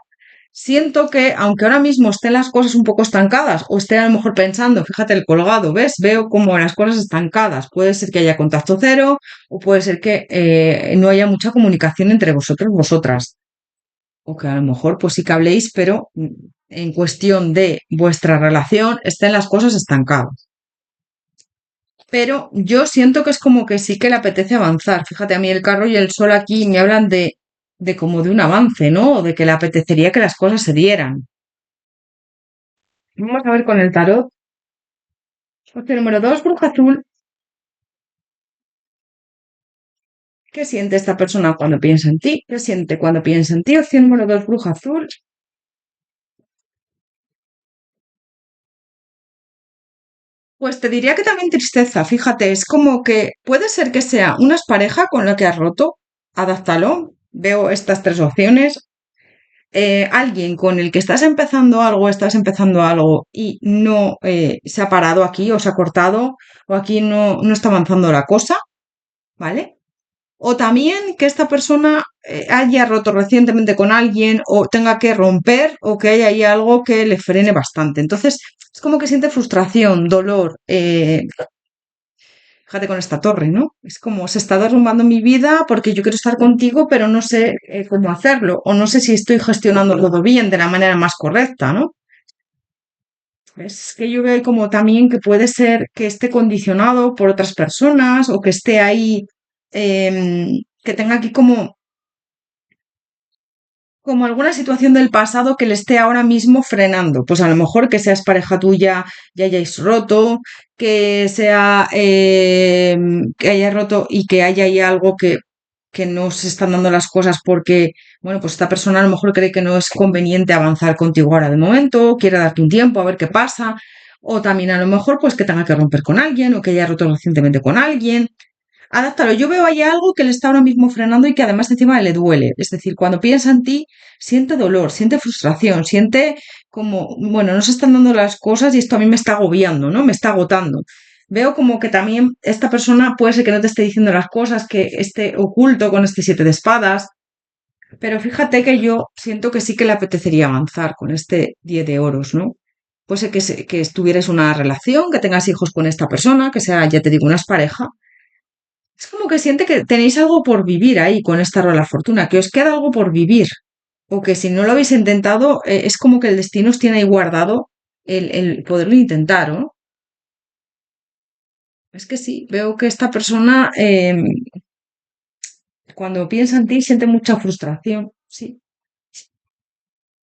Siento que, aunque ahora mismo estén las cosas un poco estancadas o esté a lo mejor pensando, fíjate el colgado, ¿ves? Veo como las cosas estancadas. Puede ser que haya contacto cero o puede ser que no haya mucha comunicación entre vosotros, vosotras o que a lo mejor pues sí que habléis, pero en cuestión de vuestra relación estén las cosas estancadas. Pero yo siento que es como que sí que le apetece avanzar. Fíjate, a mí el carro y el sol aquí me hablan de como de un avance, ¿no? O de que le apetecería que las cosas se dieran. Vamos a ver con el tarot. Opción número 2, bruja azul. ¿Qué siente esta persona cuando piensa en ti? ¿Qué siente cuando piensa en ti? Opción número 2, bruja azul. Pues te diría que también tristeza, fíjate, es como que puede ser que sea una pareja con la que has roto, adáptalo, veo estas tres opciones, alguien con el que estás empezando algo y no se ha parado aquí o se ha cortado o aquí no está avanzando la cosa, ¿vale? O también que esta persona haya roto recientemente con alguien o tenga que romper o que haya ahí algo que le frene bastante. Entonces, es como que siente frustración, dolor. Fíjate con esta torre, ¿no? Es como se está derrumbando mi vida porque yo quiero estar contigo, pero no sé cómo hacerlo o no sé si estoy gestionando todo bien de la manera más correcta, ¿no? Es que yo veo como también que puede ser que esté condicionado por otras personas o que esté ahí, que tenga aquí como alguna situación del pasado que le esté ahora mismo frenando. Pues a lo mejor que seas pareja tuya y hayáis roto, que sea que hayáis roto y que haya ahí algo que no se están dando las cosas porque, bueno, pues esta persona a lo mejor cree que no es conveniente avanzar contigo ahora de momento, quiere darte un tiempo a ver qué pasa. O también a lo mejor pues que tenga que romper con alguien o que haya roto recientemente con alguien. Adáptalo. Yo veo ahí algo que le está ahora mismo frenando y que además encima le duele. Es decir, cuando piensa en ti, siente dolor, siente frustración, siente como, bueno, no se están dando las cosas y esto a mí me está agobiando, ¿no? Me está agotando. Veo como que también esta persona puede ser que no te esté diciendo las cosas, que esté oculto con este siete de espadas, pero fíjate que yo siento que sí que le apetecería avanzar con este 10 de oros, ¿no? Puede ser que, que estuvieras una relación, que tengas hijos con esta persona, que sea, ya te digo, una pareja, es como que siente que tenéis algo por vivir ahí con esta rueda de la fortuna, que os queda algo por vivir. O que si no lo habéis intentado, es como que el destino os tiene ahí guardado el poderlo intentar, ¿no? Es que sí, veo que esta persona, cuando piensa en ti, siente mucha frustración, sí.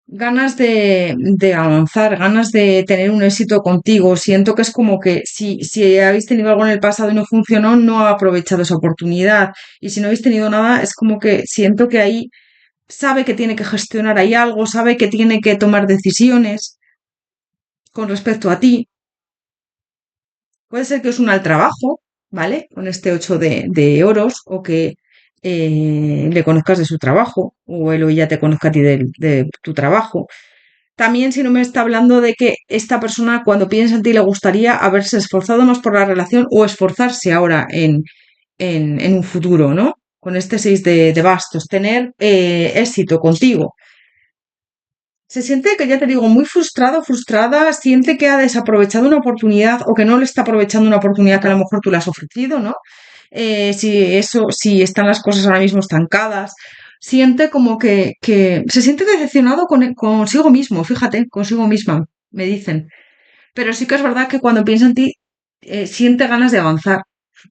Ganas de avanzar, ganas de tener un éxito contigo. Siento que es como que si habéis tenido algo en el pasado y no funcionó, no ha aprovechado esa oportunidad. Y si no habéis tenido nada, es como que siento que ahí sabe que tiene que gestionar ahí algo, sabe que tiene que tomar decisiones con respecto a ti. Puede ser que os una al trabajo, ¿vale? Con este 8 de oros, o que le conozcas de su trabajo, o él o ella te conozca a ti de tu trabajo. También si no me está hablando de que esta persona cuando piensa en ti le gustaría haberse esforzado más por la relación o esforzarse ahora en un futuro, ¿no? Con este 6 de bastos, tener éxito contigo. Se siente que, ya te digo, muy frustrado, frustrada, siente que ha desaprovechado una oportunidad o que no le está aprovechando una oportunidad que a lo mejor tú le has ofrecido, ¿no? Si están las cosas ahora mismo estancadas, siente como que se siente decepcionado consigo mismo, fíjate, consigo misma, me dicen. Pero sí que es verdad que cuando piensa en ti, siente ganas de avanzar,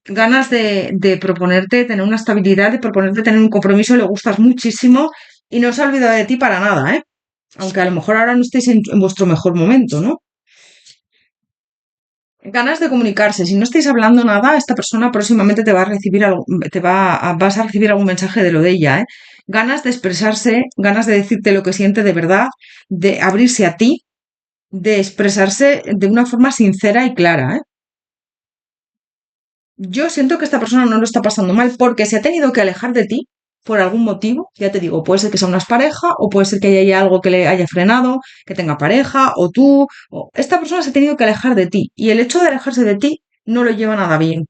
ganas de proponerte tener una estabilidad, de proponerte tener un compromiso, le gustas muchísimo y no se ha olvidado de ti para nada, ¿eh? Aunque a lo mejor ahora no estéis en vuestro mejor momento, ¿no? Ganas de comunicarse. Si no estáis hablando nada, esta persona próximamente te va a recibir algo, vas a recibir algún mensaje de lo de ella, ¿eh? Ganas de expresarse, ganas de decirte lo que siente de verdad, de abrirse a ti, de expresarse de una forma sincera y clara, ¿eh? Yo siento que esta persona no lo está pasando mal porque se ha tenido que alejar de ti por algún motivo. Ya te digo, puede ser que sea una pareja o puede ser que haya algo que le haya frenado, que tenga pareja o tú. Esta persona se ha tenido que alejar de ti y el hecho de alejarse de ti no lo lleva nada bien.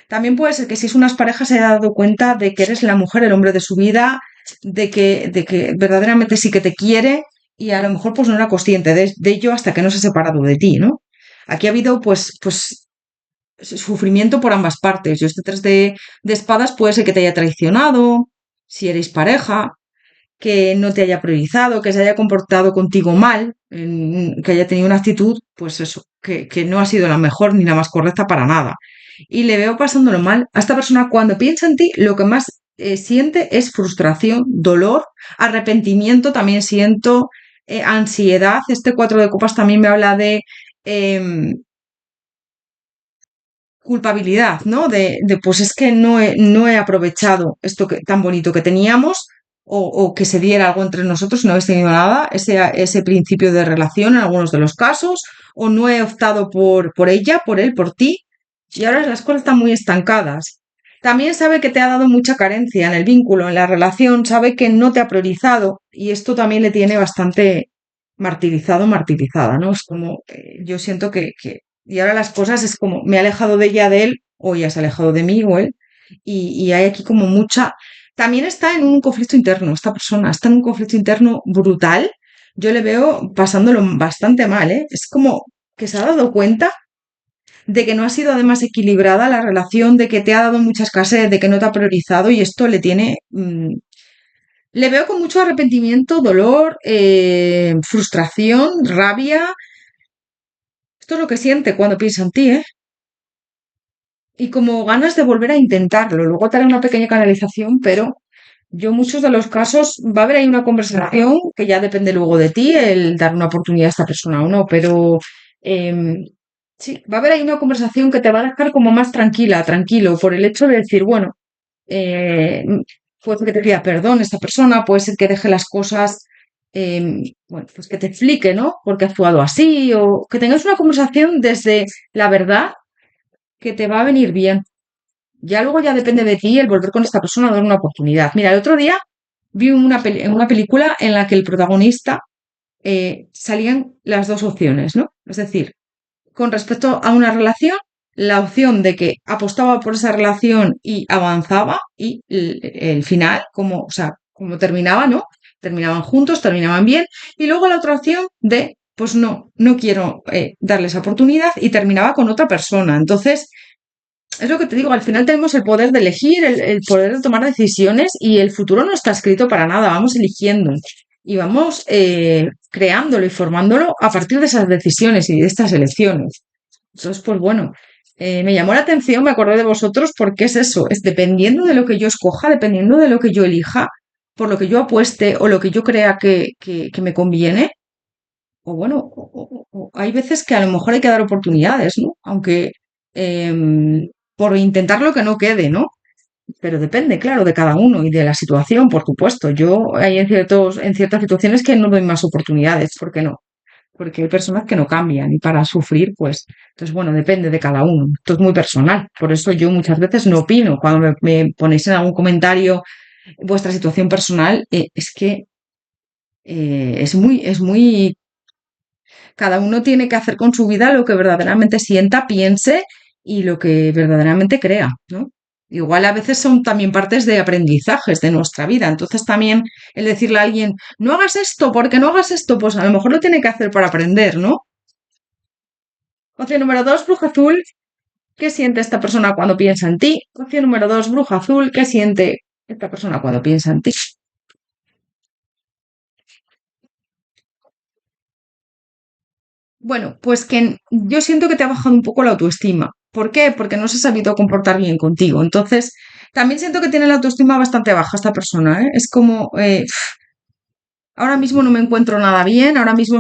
También puede ser que si es unas parejas se haya dado cuenta de que eres la mujer, el hombre de su vida, de que verdaderamente sí que te quiere y a lo mejor pues no era consciente de ello hasta que no se ha separado de ti, ¿no? Aquí ha habido pues sufrimiento por ambas partes. Yo este 3 de espadas puede ser que te haya traicionado, si eres pareja, que no te haya priorizado, que se haya comportado contigo mal, que haya tenido una actitud, pues eso, que no ha sido la mejor ni la más correcta para nada. Y le veo pasándolo mal. A esta persona cuando piensa en ti, lo que más siente es frustración, dolor, arrepentimiento, también siento ansiedad. Este 4 de copas también me habla de em, culpabilidad, ¿no? Pues es que no he aprovechado esto tan bonito que teníamos o que se diera algo entre nosotros, no habéis tenido nada, ese principio de relación en algunos de los casos, o no he optado por ella, por él, por ti, y ahora las cosas están muy estancadas. También sabe que te ha dado mucha carencia en el vínculo, en la relación, sabe que no te ha priorizado y esto también le tiene bastante martirizado, martirizada, ¿no? Es como, yo siento y ahora las cosas es como, me he alejado de ella, de él, o ella se ha alejado de mí, o él, y hay aquí como mucha. También está en un conflicto interno, esta persona está en un conflicto interno brutal. Yo le veo pasándolo bastante mal, ¿eh? Es como que se ha dado cuenta de que no ha sido además equilibrada la relación, de que te ha dado mucha escasez, de que no te ha priorizado, y esto le tiene. Le veo con mucho arrepentimiento, dolor, frustración, rabia. Esto es lo que siente cuando piensa en ti, ¿eh? Y como ganas de volver a intentarlo. Luego te haré una pequeña canalización, pero yo muchos de los casos va a haber ahí una conversación que ya depende luego de ti, el dar una oportunidad a esta persona o no, pero sí, va a haber ahí una conversación que te va a dejar como más tranquila, tranquilo, por el hecho de decir, bueno, eh, puede ser que te pida perdón esta persona, puede ser que deje las cosas, bueno, pues que te explique, ¿no? Porque ha actuado así, o que tengas una conversación desde la verdad que te va a venir bien. Ya luego ya depende de ti el volver con esta persona a dar una oportunidad. Mira, el otro día vi una película en la que el protagonista salían las dos opciones, ¿no? Es decir, con respecto a una relación, la opción de que apostaba por esa relación y avanzaba y el final, o sea, como terminaba, ¿no? Terminaban juntos, terminaban bien. Y luego la otra opción de, pues no quiero darles oportunidad y terminaba con otra persona. Entonces, es lo que te digo, al final tenemos el poder de elegir, el poder de tomar decisiones y el futuro no está escrito para nada, vamos eligiendo y vamos creándolo y formándolo a partir de esas decisiones y de estas elecciones. Entonces, pues bueno, Me llamó la atención, me acordé de vosotros porque es eso, es dependiendo de lo que yo escoja, dependiendo de lo que yo elija, por lo que yo apueste o lo que yo crea que me conviene, o bueno, o hay veces que a lo mejor hay que dar oportunidades, ¿no? Aunque por intentar lo que no quede, ¿no? Pero depende, claro, de cada uno y de la situación, por supuesto. Yo hay en ciertas situaciones que no doy más oportunidades, ¿por qué no? Porque hay personas que no cambian y para sufrir, pues, entonces, bueno, depende de cada uno. Esto es muy personal. Por eso yo muchas veces no opino. Cuando me ponéis en algún comentario vuestra situación personal, es que es muy, cada uno tiene que hacer con su vida lo que verdaderamente sienta, piense y lo que verdaderamente crea, ¿no? Igual a veces son también partes de aprendizajes de nuestra vida. Entonces también el decirle a alguien, no hagas esto, porque no hagas esto, pues a lo mejor lo tiene que hacer para aprender, ¿no? Opción número dos, bruja azul. ¿Qué siente esta persona cuando piensa en ti? Opción número dos, bruja azul. ¿Qué siente esta persona cuando piensa en ti? Bueno, pues que yo siento que te ha bajado un poco la autoestima. ¿Por qué? Porque no se ha sabido comportar bien contigo. Entonces, también siento que tiene la autoestima bastante baja esta persona, ¿eh? Es como, ahora mismo no me encuentro nada bien, ahora mismo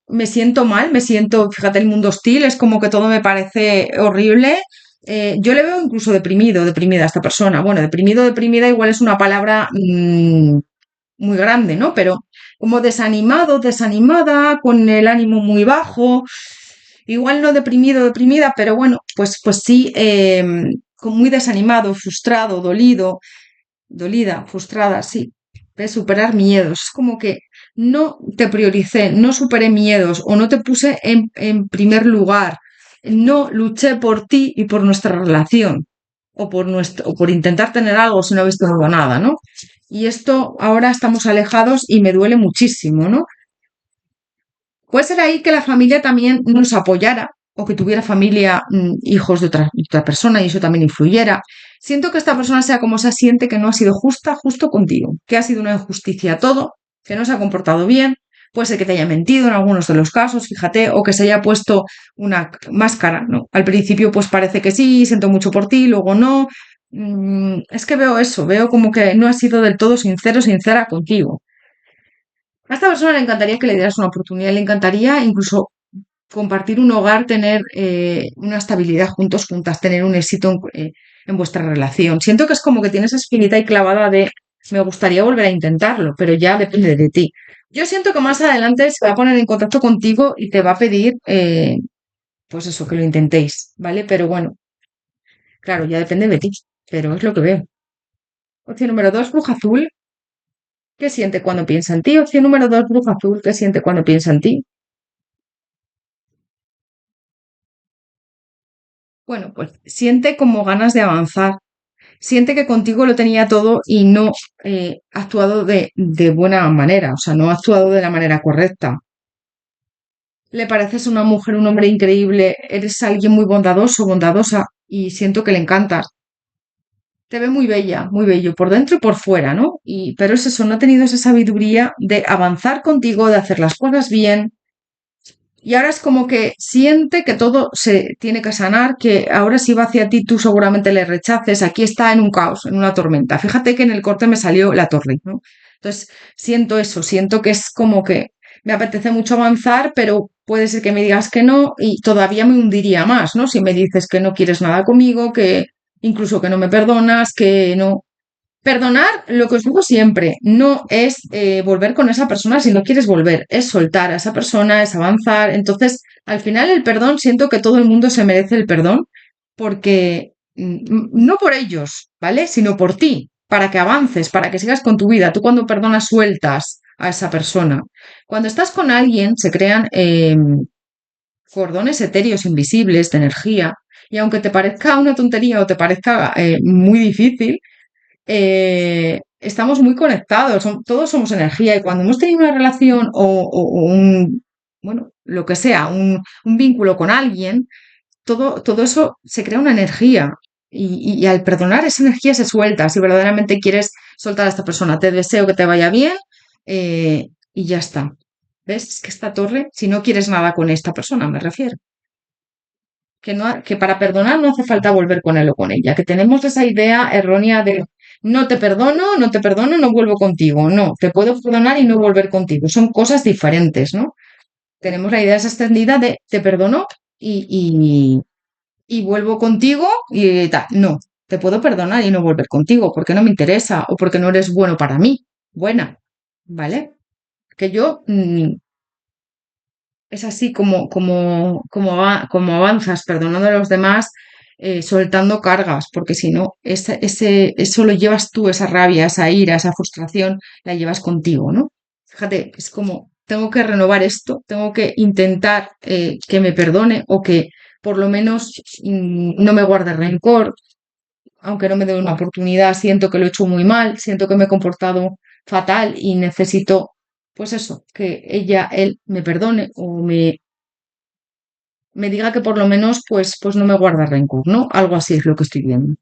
me siento mal, me siento, fíjate, el mundo hostil, es como que todo me parece horrible. Yo le veo incluso deprimido, deprimida a esta persona. Bueno, deprimido, deprimida igual es una palabra muy grande, ¿no? Pero como desanimado, desanimada, con el ánimo muy bajo, igual no deprimido, deprimida, pero bueno, pues sí, muy desanimado, frustrado, dolido, dolida, frustrada, sí, de superar miedos. Es como que no te prioricé, no superé miedos o no te puse en primer lugar, no luché por ti y por nuestra relación o por intentar tener algo si no habéis tenido nada, ¿no? Y esto ahora estamos alejados y me duele muchísimo, ¿no? Puede ser ahí que la familia también nos apoyara o que tuviera familia, hijos de otra persona y eso también influyera. Siento que esta persona sea como se siente que no ha sido justa, justo contigo, que ha sido una injusticia todo, que no se ha comportado bien, puede ser que te haya mentido en algunos de los casos, fíjate, o que se haya puesto una máscara, ¿no? Al principio pues parece que sí, siento mucho por ti, luego no. Es que veo eso, veo como que no ha sido del todo sincero, sincera contigo. A esta persona le encantaría que le dieras una oportunidad, le encantaría incluso compartir un hogar, tener una estabilidad juntos, juntas, tener un éxito en vuestra relación. Siento que es como que tienes esa espinita ahí clavada de me gustaría volver a intentarlo, pero ya depende de ti. Yo siento que más adelante se va a poner en contacto contigo y te va a pedir, pues eso, que lo intentéis, ¿vale? Pero bueno, claro, ya depende de ti, pero es lo que veo. Opción número dos, bruja azul. ¿Qué siente cuando piensa en ti? Opción número dos, bruja azul. ¿Qué siente cuando piensa en ti? Bueno, pues siente como ganas de avanzar. Siente que contigo lo tenía todo y no ha actuado de buena manera, o sea, no ha actuado de la manera correcta. Le pareces una mujer, un hombre increíble, eres alguien muy bondadoso, bondadosa y siento que le encantas. Te ve muy bella, muy bello, por dentro y por fuera, ¿no? Pero es eso, no ha tenido esa sabiduría de avanzar contigo, de hacer las cosas bien, y ahora es como que siente que todo se tiene que sanar, que ahora si va hacia ti tú seguramente le rechaces. Aquí está en un caos, en una tormenta. Fíjate que en el corte me salió la torre, ¿no? Entonces siento eso, siento que es como que me apetece mucho avanzar, pero puede ser que me digas que no y todavía me hundiría más, ¿no? Si me dices que no quieres nada conmigo, que incluso que no me perdonas, que no. Perdonar, lo que os digo siempre, no es volver con esa persona si no quieres volver, es soltar a esa persona, es avanzar. Entonces, al final el perdón, siento que todo el mundo se merece el perdón porque no por ellos, ¿vale? Sino por ti, para que avances, para que sigas con tu vida. Tú cuando perdonas sueltas a esa persona. Cuando estás con alguien se crean cordones etéreos invisibles de energía y aunque te parezca una tontería o te parezca muy difícil, estamos muy conectados, todos somos energía y cuando hemos tenido una relación o un, bueno, lo que sea, un vínculo con alguien, todo eso se crea una energía y al perdonar esa energía se suelta. Si verdaderamente quieres soltar a esta persona, te deseo que te vaya bien y ya está. ¿Ves? Es que esta torre, si no quieres nada con esta persona, me refiero, que para perdonar no hace falta volver con él o con ella, que tenemos esa idea errónea de no te perdono, no te perdono, no vuelvo contigo. No, te puedo perdonar y no volver contigo. Son cosas diferentes, ¿no? Tenemos la idea esa extendida de te perdono y, y vuelvo contigo y tal. No, te puedo perdonar y no volver contigo porque no me interesa o porque no eres bueno para mí. Buena, ¿vale? Que yo es así como avanzas perdonando a los demás, soltando cargas, porque si no, eso lo llevas tú, esa rabia, esa ira, esa frustración, la llevas contigo, ¿no? Fíjate, es como, tengo que renovar esto, tengo que intentar que me perdone o que por lo menos no me guarde rencor, aunque no me dé una oportunidad, siento que lo he hecho muy mal, siento que me he comportado fatal y necesito, pues eso, que él me perdone o me diga que por lo menos, pues no me guarda rencor, ¿no? Algo así es lo que estoy viendo.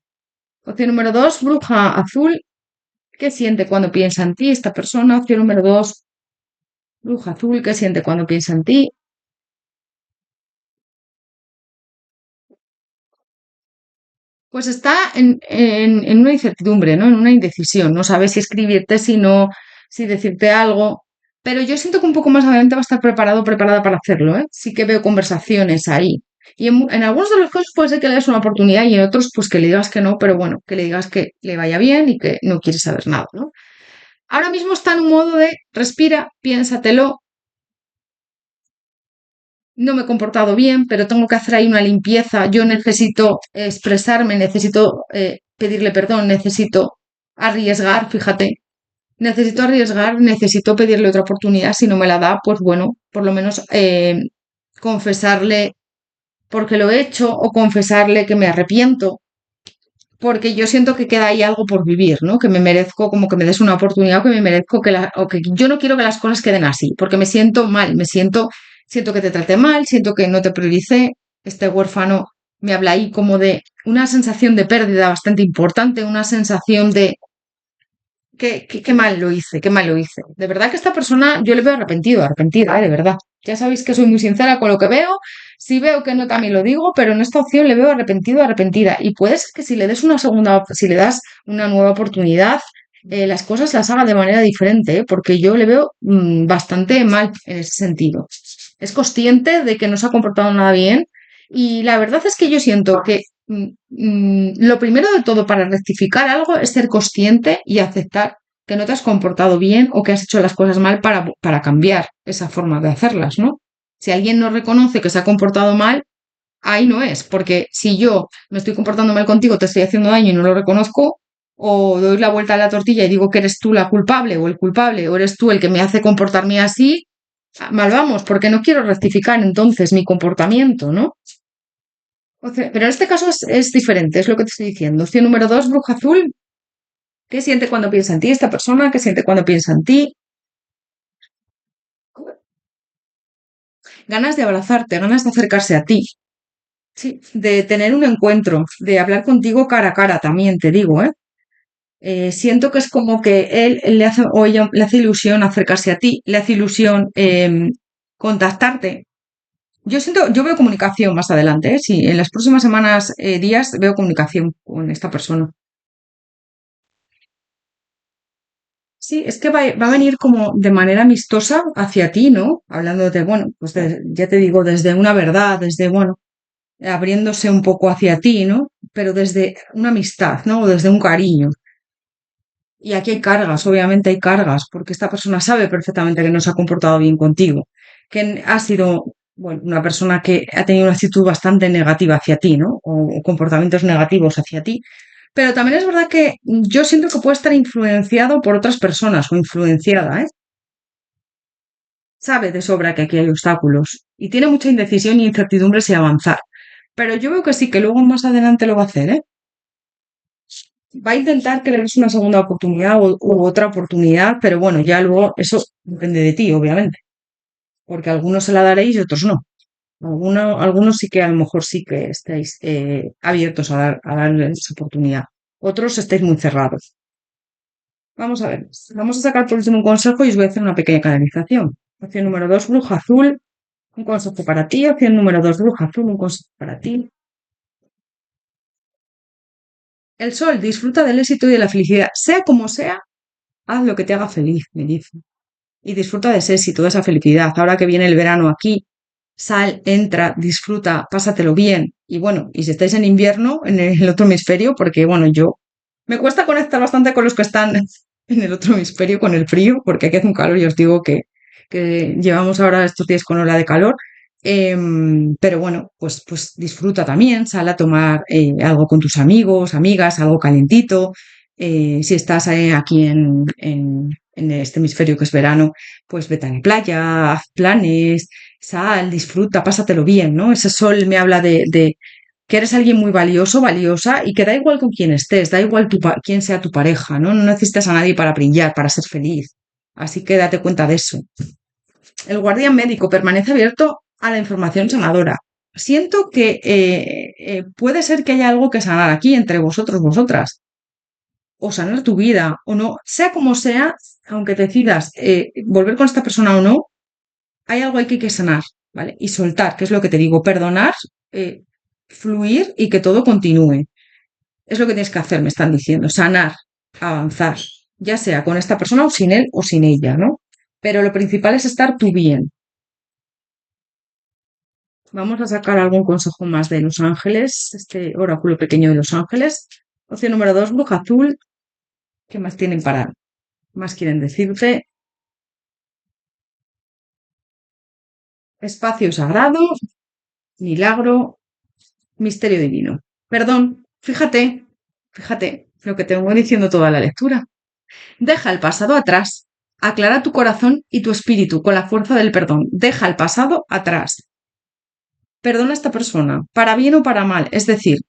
Opción número dos, bruja azul. ¿Qué siente cuando piensa en ti esta persona? Opción número dos, bruja azul. ¿Qué siente cuando piensa en ti? Pues está en una incertidumbre, ¿no? En una indecisión. No sabe si escribirte, si no, si decirte algo. Pero yo siento que un poco más adelante va a estar preparado o preparada para hacerlo, ¿eh? Sí que veo conversaciones ahí. Y en algunos de los casos puede ser que le des una oportunidad y en otros, pues que le digas que no, pero bueno, que le digas que le vaya bien y que no quieres saber nada, ¿no? Ahora mismo está en un modo de respira, piénsatelo, no me he comportado bien, pero tengo que hacer ahí una limpieza, yo necesito expresarme, necesito pedirle perdón, necesito arriesgar, fíjate, necesito arriesgar, necesito pedirle otra oportunidad, si no me la da, pues bueno, por lo menos confesarle porque lo he hecho o confesarle que me arrepiento, porque yo siento que queda ahí algo por vivir, ¿no? Que me merezco, como que me des una oportunidad, o que me merezco o que yo no quiero que las cosas queden así, porque me siento mal, siento que te traté mal, siento que no te prioricé, este huérfano me habla ahí como de una sensación de pérdida bastante importante, una sensación de qué mal lo hice, qué mal lo hice. De verdad que esta persona yo le veo arrepentido, arrepentida, de verdad. Ya sabéis que soy muy sincera con lo que veo. Si veo que no, también lo digo, pero en esta opción le veo arrepentido, arrepentida. Y puede ser que si le des una si le das una nueva oportunidad, las cosas las haga de manera diferente, ¿eh? Porque yo le veo bastante mal en ese sentido. Es consciente de que no se ha comportado nada bien y la verdad es que yo siento que lo primero de todo para rectificar algo es ser consciente y aceptar que no te has comportado bien o que has hecho las cosas mal para cambiar esa forma de hacerlas, ¿no? Si alguien no reconoce que se ha comportado mal, ahí no es, porque si yo me estoy comportando mal contigo, te estoy haciendo daño y no lo reconozco, o doy la vuelta a la tortilla y digo que eres tú la culpable o el culpable, o eres tú el que me hace comportarme así, mal vamos, porque no quiero rectificar entonces mi comportamiento, ¿no? Pero en este caso es diferente, es lo que te estoy diciendo. Opción número dos, bruja azul. ¿Qué siente cuando piensa en ti esta persona? ¿Qué siente cuando piensa en ti? Ganas de abrazarte, ganas de acercarse a ti. Sí, de tener un encuentro, de hablar contigo cara a cara también, te digo, ¿eh? Siento que es como que él le hace, o ella le hace ilusión acercarse a ti, le hace ilusión contactarte. Yo veo comunicación más adelante, ¿eh? Sí, en las próximas semanas, días, veo comunicación con esta persona. Sí, es que va a venir como de manera amistosa hacia ti, ¿no? Hablando de, bueno, pues ya te digo, desde una verdad, desde, bueno, abriéndose un poco hacia ti, ¿no? Pero desde una amistad, ¿no? O desde un cariño. Y aquí hay cargas, obviamente hay cargas, porque esta persona sabe perfectamente que no se ha comportado bien contigo, que ha sido, bueno, una persona que ha tenido una actitud bastante negativa hacia ti, ¿no? O comportamientos negativos hacia ti. Pero también es verdad que yo siento que puede estar influenciado por otras personas o influenciada, ¿eh? Sabe de sobra que aquí hay obstáculos y tiene mucha indecisión y incertidumbre si avanzar. Pero yo veo que sí, que luego más adelante lo va a hacer, ¿eh? Va a intentar que le des una segunda oportunidad u otra oportunidad, pero bueno, ya luego eso depende de ti, obviamente, porque algunos se la daréis y otros no. Algunos sí que a lo mejor sí que estáis abiertos a darle esa oportunidad. Otros estáis muy cerrados. Vamos a ver, vamos a sacar por último un consejo y os voy a hacer una pequeña canalización. Opción número dos, bruja azul, un consejo para ti. Opción número dos, bruja azul, un consejo para ti. El sol disfruta del éxito y de la felicidad. Sea como sea, haz lo que te haga feliz, me dice. Y disfruta de ese éxito, de esa felicidad. Ahora que viene el verano aquí, sal, entra, disfruta, pásatelo bien. Y bueno, y si estáis en invierno, en el otro hemisferio, porque bueno, yo me cuesta conectar bastante con los que están en el otro hemisferio con el frío, porque aquí hace un calor y os digo que llevamos ahora estos días con ola de calor. Pero bueno, pues disfruta también, sal a tomar algo con tus amigos, amigas, algo calentito. Si estás aquí en este hemisferio que es verano, pues vete a la playa, haz planes, sal, disfruta, pásatelo bien, ¿no? Ese sol me habla de que eres alguien muy valioso, valiosa y que da igual con quién estés, da igual quién sea tu pareja, ¿no? No necesitas a nadie para brillar, para ser feliz. Así que date cuenta de eso. El guardián médico permanece abierto a la información sanadora. Siento que puede ser que haya algo que sanar aquí entre vosotros, vosotras, o sanar tu vida, o no, sea como sea, aunque decidas volver con esta persona o no, hay algo aquí que sanar, ¿vale? Y soltar, que es lo que te digo, perdonar, eh, fluir y que todo continúe. Es lo que tienes que hacer, me están diciendo, sanar, avanzar, ya sea con esta persona o sin él o sin ella, ¿no? Pero lo principal es estar tú bien. Vamos a sacar algún consejo más de Los Ángeles, este oráculo pequeño de Los Ángeles. Opción número 2, bruja azul. ¿Qué más tienen para, más quieren decirte? Espacio sagrado, milagro, misterio divino. Perdón, fíjate lo que te voy diciendo toda la lectura. Deja el pasado atrás. Aclara tu corazón y tu espíritu con la fuerza del perdón. Deja el pasado atrás. Perdona a esta persona, para bien o para mal. Es decir,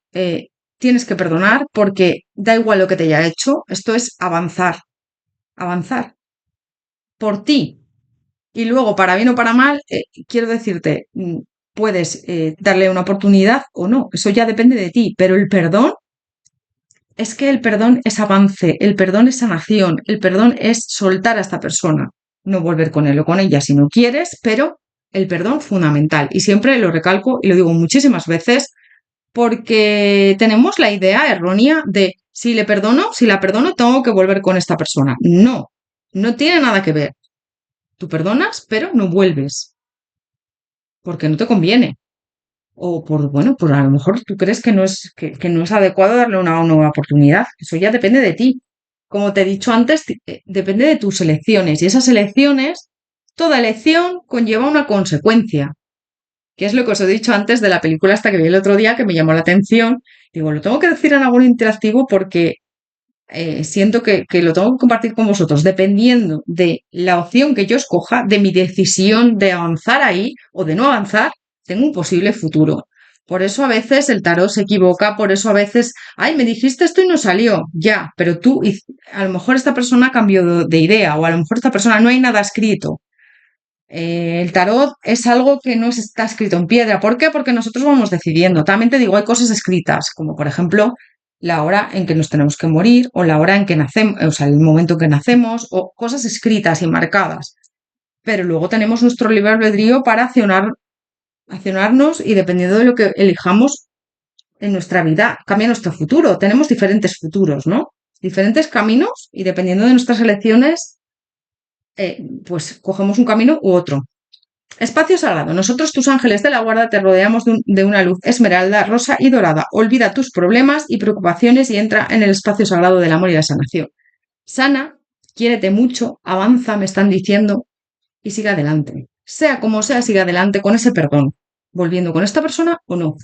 tienes que perdonar porque da igual lo que te haya hecho. Esto es avanzar, avanzar por ti. Y luego, para bien o para mal, quiero decirte, puedes darle una oportunidad o no. Eso ya depende de ti. Pero el perdón es que el perdón es avance, el perdón es sanación, el perdón es soltar a esta persona, no volver con él o con ella si no quieres, pero el perdón fundamental. Y siempre lo recalco y lo digo muchísimas veces porque tenemos la idea errónea de si le perdono, si la perdono, tengo que volver con esta persona. No, no tiene nada que ver. Tú perdonas, pero no vuelves, porque no te conviene. O por, bueno, por a lo mejor tú crees que no es adecuado darle una nueva oportunidad. Eso ya depende de ti. Como te he dicho antes, depende de tus elecciones. Y esas elecciones, toda elección conlleva una consecuencia. Que es lo que os he dicho antes de la película esta que vi el otro día, que me llamó la atención. Digo, lo tengo que decir en algún interactivo porque siento que lo tengo que compartir con vosotros. Dependiendo de la opción que yo escoja, de mi decisión de avanzar ahí o de no avanzar, tengo un posible futuro. Por eso a veces el tarot se equivoca, por eso a veces, ay, me dijiste esto y no salió, ya, pero tú, a lo mejor esta persona cambió de idea o a lo mejor esta persona no hay nada escrito. El tarot es algo que no está escrito en piedra. ¿Por qué? Porque nosotros vamos decidiendo. También te digo, hay cosas escritas, como por ejemplo la hora en que nos tenemos que morir o la hora en que nacemos, o sea, el momento en que nacemos, o cosas escritas y marcadas. Pero luego tenemos nuestro libre albedrío para accionarnos y dependiendo de lo que elijamos en nuestra vida, cambia nuestro futuro. Tenemos diferentes futuros, ¿no? Diferentes caminos y dependiendo de nuestras elecciones, pues cogemos un camino u otro. Espacio sagrado. Nosotros, tus ángeles de la guarda, te rodeamos de una luz esmeralda, rosa y dorada. Olvida tus problemas y preocupaciones y entra en el espacio sagrado del amor y la sanación. Sana, quiérete mucho, avanza, me están diciendo, y sigue adelante. Sea como sea, sigue adelante con ese perdón, volviendo con esta persona o no.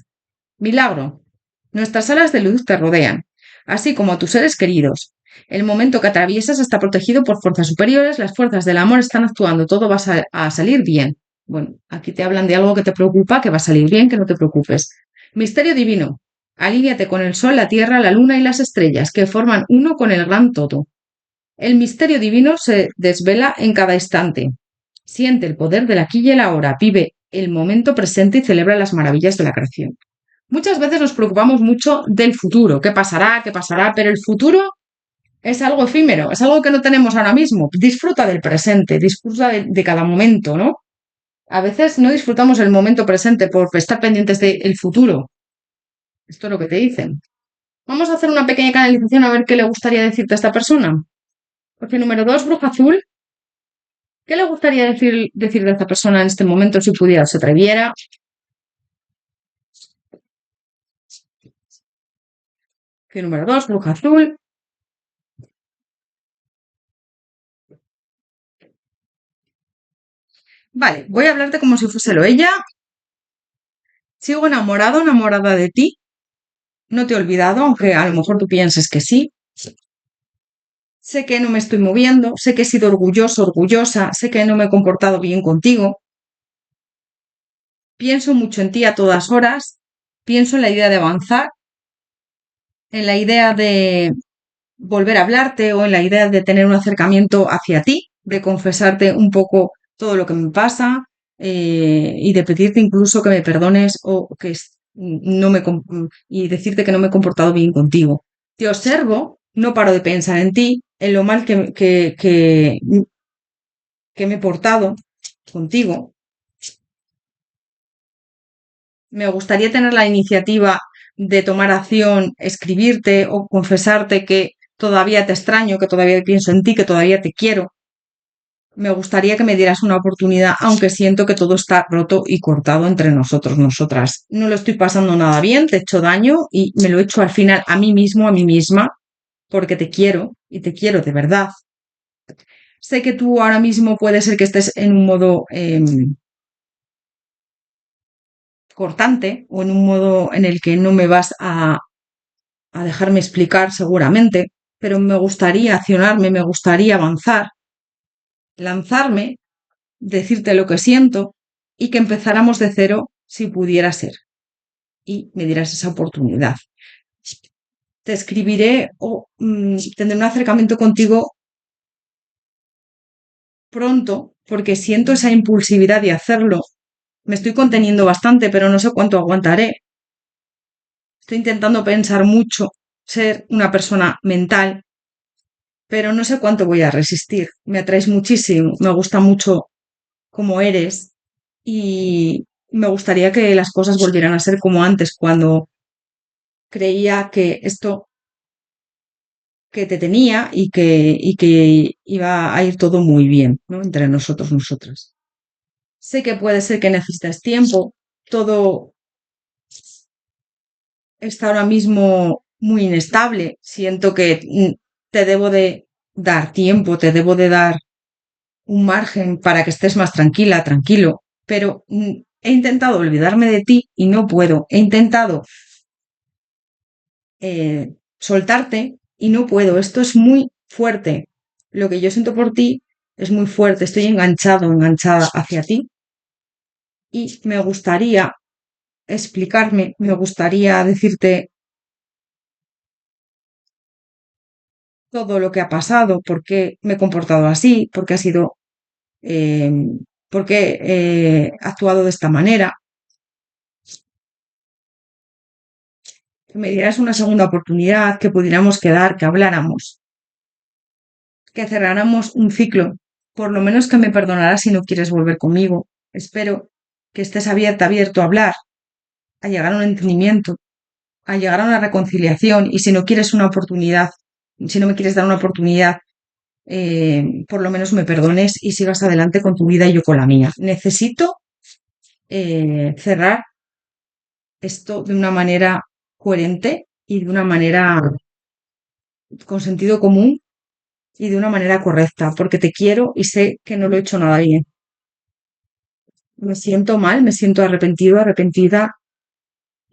Milagro. Nuestras alas de luz te rodean, así como a tus seres queridos. El momento que atraviesas está protegido por fuerzas superiores, las fuerzas del amor están actuando, todo va a salir bien. Bueno, aquí te hablan de algo que te preocupa, que va a salir bien, que no te preocupes. Misterio divino. Alíviate con el sol, la tierra, la luna y las estrellas, que forman uno con el gran todo. El misterio divino se desvela en cada instante. Siente el poder del aquí y el ahora, vive el momento presente y celebra las maravillas de la creación. Muchas veces nos preocupamos mucho del futuro, qué pasará, pero el futuro es algo efímero, es algo que no tenemos ahora mismo. Disfruta del presente, disfruta de cada momento, ¿no? A veces no disfrutamos el momento presente por estar pendientes del futuro. Esto es lo que te dicen. Vamos a hacer una pequeña canalización a ver qué le gustaría decirte a esta persona. Opción número 2, bruja azul. ¿Qué le gustaría decir de esta persona en este momento si pudiera, se atreviera? Opción número 2, bruja azul. Vale, voy a hablarte como si fuéselo ella. Sigo enamorado, enamorada de ti. No te he olvidado, aunque a lo mejor tú pienses que sí. Sé que no me estoy moviendo, sé que he sido orgulloso, orgullosa, sé que no me he comportado bien contigo. Pienso mucho en ti a todas horas. Pienso en la idea de avanzar, en la idea de volver a hablarte o en la idea de tener un acercamiento hacia ti, de confesarte un poco todo lo que me pasa y de pedirte incluso que me perdones o que no me y decirte que no me he comportado bien contigo. Te observo, no paro de pensar en ti, en lo mal que me he portado contigo. Me gustaría tener la iniciativa de tomar acción, escribirte o confesarte que todavía te extraño, que todavía pienso en ti, que todavía te quiero. Me gustaría que me dieras una oportunidad, aunque siento que todo está roto y cortado entre nosotros, nosotras. No lo estoy pasando nada bien, te he hecho daño y me lo he hecho al final a mí mismo, a mí misma, porque te quiero y te quiero de verdad. Sé que tú ahora mismo puede ser que estés en un modo cortante o en un modo en el que no me vas a dejarme explicar seguramente, pero me gustaría accionarme, me gustaría avanzar, lanzarme, decirte lo que siento y que empezáramos de cero si pudiera ser y me dieras esa oportunidad. Te escribiré o tendré un acercamiento contigo pronto porque siento esa impulsividad de hacerlo. Me estoy conteniendo bastante, pero no sé cuánto aguantaré. Estoy intentando pensar mucho, ser una persona mental, pero no sé cuánto voy a resistir. Me atraes muchísimo, me gusta mucho cómo eres y me gustaría que las cosas volvieran a ser como antes, cuando creía que esto que te tenía y que iba a ir todo muy bien, ¿no? Entre nosotros, nosotras. Sé que puede ser que necesites tiempo, todo está ahora mismo muy inestable, siento que te debo de dar tiempo, te debo de dar un margen para que estés más tranquila, tranquilo, pero he intentado olvidarme de ti y no puedo. He intentado soltarte y no puedo. Esto es muy fuerte. Lo que yo siento por ti es muy fuerte. Estoy enganchado, enganchada hacia ti y me gustaría explicarme, me gustaría decirte todo lo que ha pasado, por qué me he comportado así, por qué ha sido, eh, por qué he actuado de esta manera. Que me dieras una segunda oportunidad, que pudiéramos quedar, que habláramos, que cerráramos un ciclo, por lo menos que me perdonaras si no quieres volver conmigo. Espero que estés abierta, abierto a hablar, a llegar a un entendimiento, a llegar a una reconciliación y si no quieres una oportunidad, si no me quieres dar una oportunidad, por lo menos me perdones y sigas adelante con tu vida y yo con la mía. Necesito cerrar esto de una manera coherente y de una manera con sentido común y de una manera correcta, porque te quiero y sé que no lo he hecho nada bien. Me siento mal, me siento arrepentido, arrepentida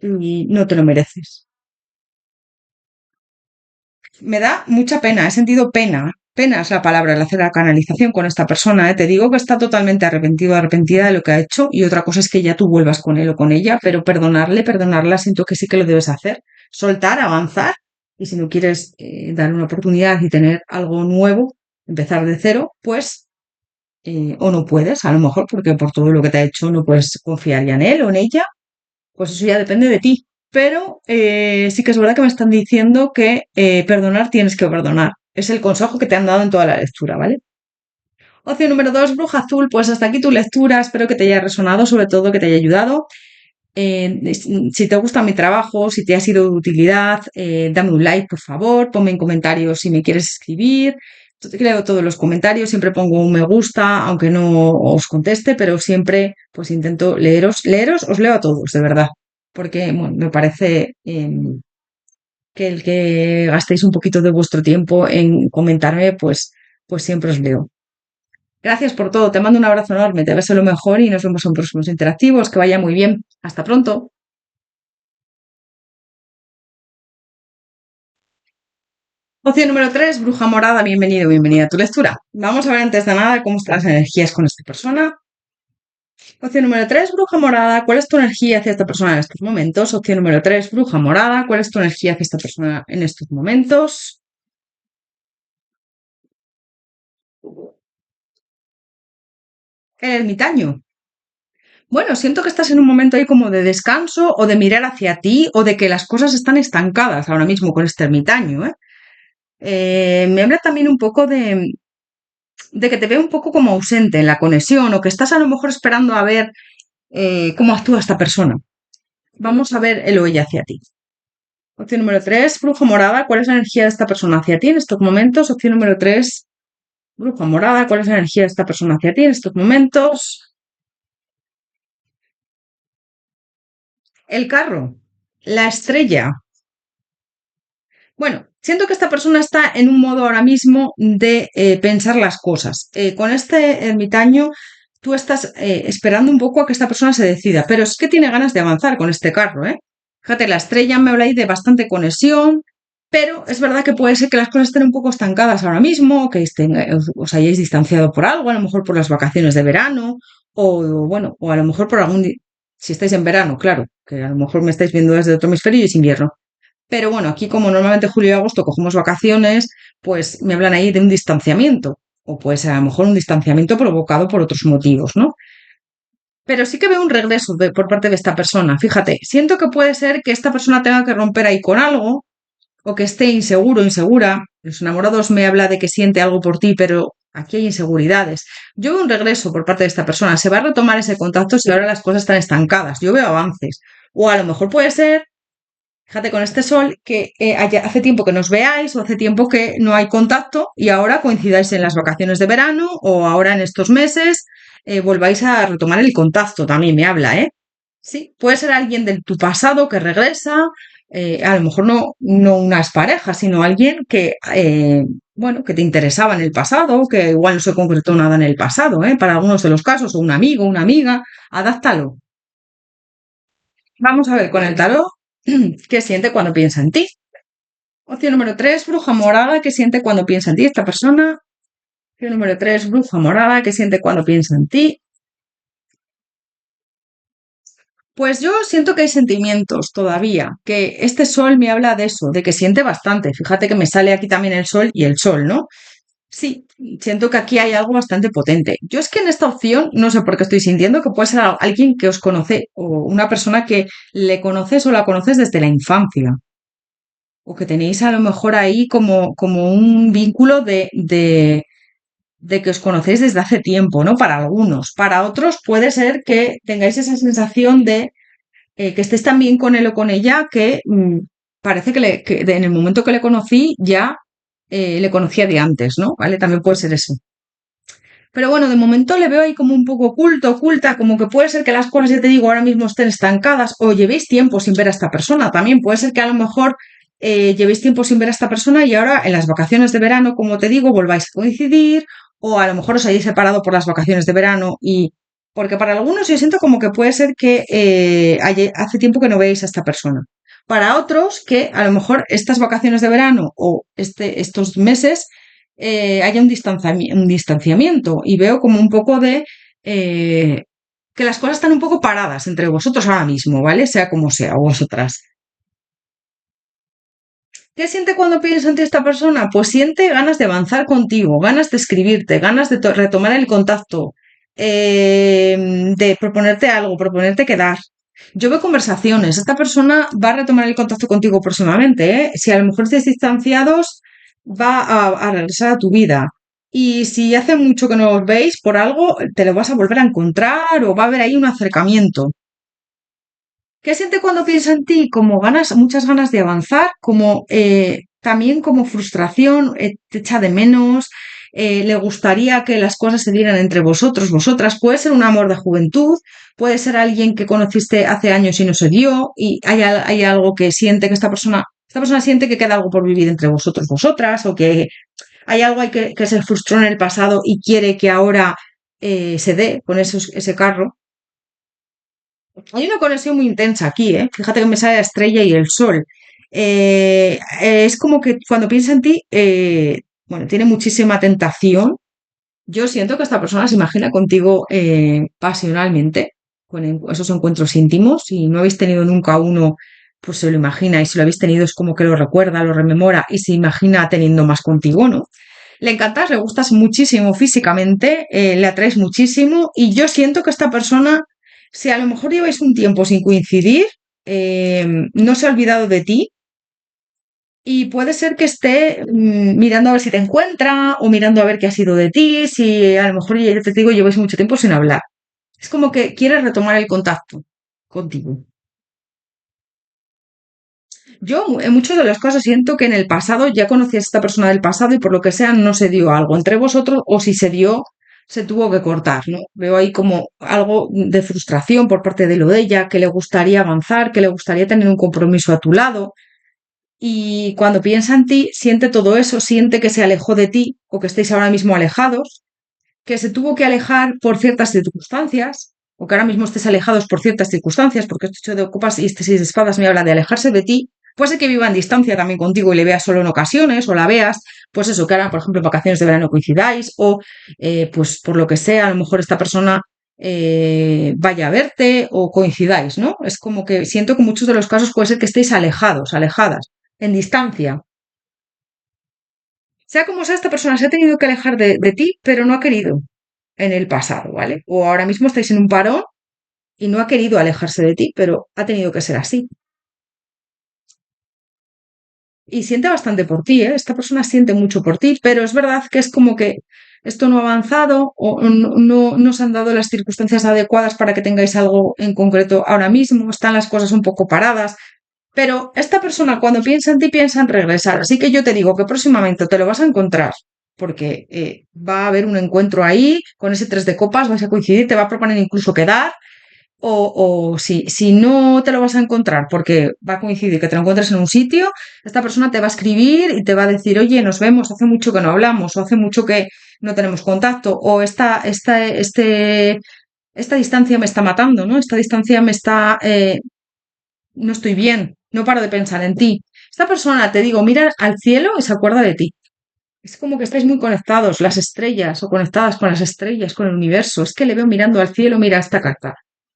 y no te lo mereces. Me da mucha pena, he sentido pena. Pena es la palabra al hacer la canalización con esta persona. Te digo que está totalmente arrepentido, arrepentida de lo que ha hecho y otra cosa es que ya tú vuelvas con él o con ella, pero perdonarle, perdonarla, siento que sí que lo debes hacer. Soltar, avanzar y si no quieres dar una oportunidad y tener algo nuevo, empezar de cero, pues o no puedes, a lo mejor, porque por todo lo que te ha hecho no puedes confiar ya en él o en ella, pues eso ya depende de ti. Pero sí que es verdad que me están diciendo que perdonar tienes que perdonar. Es el consejo que te han dado en toda la lectura, ¿vale? Opción número 2, bruja azul. Pues hasta aquí tu lectura. Espero que te haya resonado, sobre todo que te haya ayudado. Si te gusta mi trabajo, si te ha sido de utilidad, dame un like, por favor, ponme en comentarios si me quieres escribir. Leo todos los comentarios, siempre pongo un me gusta, aunque no os conteste, pero siempre pues intento leeros, os leo a todos, de verdad, porque bueno, me parece que el que gastéis un poquito de vuestro tiempo en comentarme, pues siempre os leo. Gracias por todo, te mando un abrazo enorme, te deseo lo mejor y nos vemos en próximos interactivos, que vaya muy bien. Hasta pronto. Opción número 3, bruja morada, bienvenido, bienvenida a tu lectura. Vamos a ver antes de nada cómo están las energías con esta persona. Opción número 3, bruja morada, ¿cuál es tu energía hacia esta persona en estos momentos? Opción número 3, bruja morada, ¿cuál es tu energía hacia esta persona en estos momentos? El ermitaño. Bueno, siento que estás en un momento ahí como de descanso o de mirar hacia ti o de que las cosas están estancadas ahora mismo con este ermitaño, ¿eh? Me habla también un poco de que te veo un poco como ausente en la conexión o que estás a lo mejor esperando a ver cómo actúa esta persona. Vamos a ver el o ella hacia ti. Opción número 3, bruja morada. ¿Cuál es la energía de esta persona hacia ti en estos momentos? Opción número 3, bruja morada. ¿Cuál es la energía de esta persona hacia ti en estos momentos? El carro. La estrella. Bueno, siento que esta persona está en un modo ahora mismo de pensar las cosas. Con este ermitaño, tú estás esperando un poco a que esta persona se decida, pero es que tiene ganas de avanzar con este carro, ¿eh? Fíjate, la estrella me habla ahí de bastante conexión, pero es verdad que puede ser que las cosas estén un poco estancadas ahora mismo, que os hayáis distanciado por algo, a lo mejor por las vacaciones de verano, o bueno, o a lo mejor por si estáis en verano, claro, que a lo mejor me estáis viendo desde otro hemisferio y es invierno. Pero bueno, aquí como normalmente julio y agosto cogemos vacaciones, pues me hablan ahí de un distanciamiento. O puede ser a lo mejor un distanciamiento provocado por otros motivos, ¿no? Pero sí que veo un regreso por parte de esta persona. Fíjate, siento que puede ser que esta persona tenga que romper ahí con algo, o que esté inseguro, insegura. Los enamorados me habla de que siente algo por ti, pero aquí hay inseguridades. Yo veo un regreso por parte de esta persona. Se va a retomar ese contacto si ahora las cosas están estancadas. Yo veo avances. O a lo mejor puede ser, fíjate con este sol, que hace tiempo que nos veáis o hace tiempo que no hay contacto y ahora coincidáis en las vacaciones de verano o ahora en estos meses volváis a retomar el contacto, también me habla, ¿eh? Sí, puede ser alguien de tu pasado que regresa, a lo mejor no unas parejas, sino alguien que, bueno, que te interesaba en el pasado, que igual no se concretó nada en el pasado, ¿eh? Para algunos de los casos, o un amigo, una amiga, adáptalo. Vamos a ver con el tarot qué siente cuando piensa en ti. Opción número 3, bruja morada, ¿qué siente cuando piensa en ti esta persona? Opción número 3, bruja morada, ¿qué siente cuando piensa en ti? Pues yo siento que hay sentimientos todavía, que este sol me habla de eso, de que siente bastante. Fíjate que me sale aquí también el sol y el sol, ¿no? Sí, siento que aquí hay algo bastante potente. Yo es que en esta opción no sé por qué estoy sintiendo que puede ser alguien que os conoce o una persona que le conoces o la conoces desde la infancia. O que tenéis a lo mejor ahí como un vínculo de que os conocéis desde hace tiempo, ¿no? Para algunos. Para otros puede ser que tengáis esa sensación de que estés tan bien con él o con ella que parece que en el momento que le conocí ya le conocía de antes, ¿no? ¿Vale? También puede ser eso. Pero bueno, de momento le veo ahí como un poco oculto, oculta, como que puede ser que las cosas, ya te digo, ahora mismo estén estancadas o llevéis tiempo sin ver a esta persona. También puede ser que a lo mejor llevéis tiempo sin ver a esta persona y ahora en las vacaciones de verano, como te digo, volváis a coincidir o a lo mejor os hayáis separado por las vacaciones de verano y... Porque para algunos yo siento como que puede ser que hace tiempo que no veis a esta persona. Para otros que a lo mejor estas vacaciones de verano o estos meses haya un distanciamiento y veo como un poco de que las cosas están un poco paradas entre vosotros ahora mismo, ¿vale? Sea como sea, o vosotras. ¿Qué siente cuando piensa en ti esta persona? Pues siente ganas de avanzar contigo, ganas de escribirte, ganas de retomar el contacto, de proponerte algo, proponerte quedar. Yo veo conversaciones. Esta persona va a retomar el contacto contigo próximamente, ¿eh? Si a lo mejor estáis distanciados, va a regresar a tu vida. Y si hace mucho que no os veis, por algo te lo vas a volver a encontrar o va a haber ahí un acercamiento. ¿Qué siente cuando piensa en ti? Como ganas, muchas ganas de avanzar, como también como frustración, te echa de menos, le gustaría que las cosas se dieran entre vosotros, vosotras. Puede ser un amor de juventud, puede ser alguien que conociste hace años y no se dio, y hay algo que siente que esta persona siente que queda algo por vivir entre vosotros, vosotras, o que hay algo ahí que se frustró en el pasado y quiere que ahora se dé con ese carro. Hay una conexión muy intensa aquí, ¿eh? Fíjate que me sale la estrella y el sol. Es como que cuando piensa en ti, bueno, tiene muchísima tentación. Yo siento que esta persona se imagina contigo pasionalmente, con esos encuentros íntimos, y no habéis tenido nunca uno, pues se lo imagina, y si lo habéis tenido es como que lo recuerda, lo rememora y se imagina teniendo más contigo, ¿no? Le encantas, le gustas muchísimo físicamente, le atraes muchísimo y yo siento que esta persona, si a lo mejor lleváis un tiempo sin coincidir, no se ha olvidado de ti y puede ser que esté mirando a ver si te encuentra o mirando a ver qué ha sido de ti, si a lo mejor ya te digo lleváis mucho tiempo sin hablar. Es como que quiere retomar el contacto contigo. Yo en muchos de los casos siento que en el pasado ya conocías a esta persona del pasado y por lo que sea no se dio algo entre vosotros o si se dio se tuvo que cortar, ¿no? Veo ahí como algo de frustración por parte de lo de ella, que le gustaría avanzar, que le gustaría tener un compromiso a tu lado y cuando piensa en ti siente todo eso, siente que se alejó de ti o que estáis ahora mismo alejados, que se tuvo que alejar por ciertas circunstancias o que ahora mismo estés alejados por ciertas circunstancias, porque este 8 de copas y este 6 de espadas me habla de alejarse de ti. Puede ser que viva en distancia también contigo y le veas solo en ocasiones, o la veas, pues eso, que ahora, por ejemplo, en vacaciones de verano coincidáis, o pues por lo que sea, a lo mejor esta persona vaya a verte o coincidáis, ¿no? Es como que siento que en muchos de los casos puede ser que estéis alejados, alejadas, en distancia. Sea como sea, esta persona se ha tenido que alejar de ti, pero no ha querido en el pasado, ¿vale? O ahora mismo estáis en un parón y no ha querido alejarse de ti, pero ha tenido que ser así. Y siente bastante por ti, ¿eh? Esta persona siente mucho por ti, pero es verdad que es como que esto no ha avanzado o no se han dado las circunstancias adecuadas para que tengáis algo en concreto ahora mismo, están las cosas un poco paradas, pero esta persona cuando piensa en ti piensa en regresar, así que yo te digo que próximamente te lo vas a encontrar, porque va a haber un encuentro ahí con ese 3 de copas, vais a coincidir, te va a proponer incluso quedar, o si no te lo vas a encontrar porque va a coincidir que te lo encuentres en un sitio, esta persona te va a escribir y te va a decir, oye, nos vemos, hace mucho que no hablamos, o hace mucho que no tenemos contacto, o esta distancia me está matando, ¿no? Esta distancia me está, no estoy bien, no paro de pensar en ti. Esta persona, te digo, mira al cielo y se acuerda de ti. Es como que estáis muy conectados, las estrellas, o conectadas con las estrellas, con el universo. Es que le veo mirando al cielo, mira esta carta.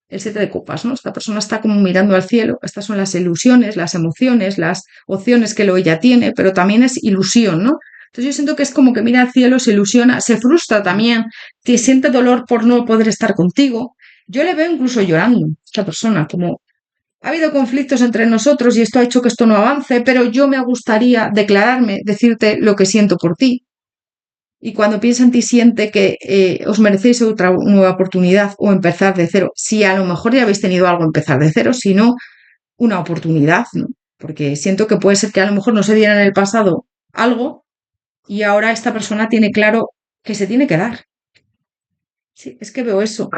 El 7 de copas, ¿no? Esta persona está como mirando al cielo. Estas son las ilusiones, las emociones, las opciones que lo ella tiene, pero también es ilusión, ¿no? Entonces yo siento que es como que mira al cielo, se ilusiona, se frustra también, te siente dolor por no poder estar contigo. Yo le veo incluso llorando, esta persona, como ha habido conflictos entre nosotros y esto ha hecho que esto no avance, pero yo me gustaría declararme, decirte lo que siento por ti. Y cuando piensa en ti, siente que os merecéis otra nueva oportunidad o empezar de cero. Si a lo mejor ya habéis tenido algo empezar de cero, si no, una oportunidad, ¿no? Porque siento que puede ser que a lo mejor no se diera en el pasado algo y ahora esta persona tiene claro que se tiene que dar. Sí, es que veo eso.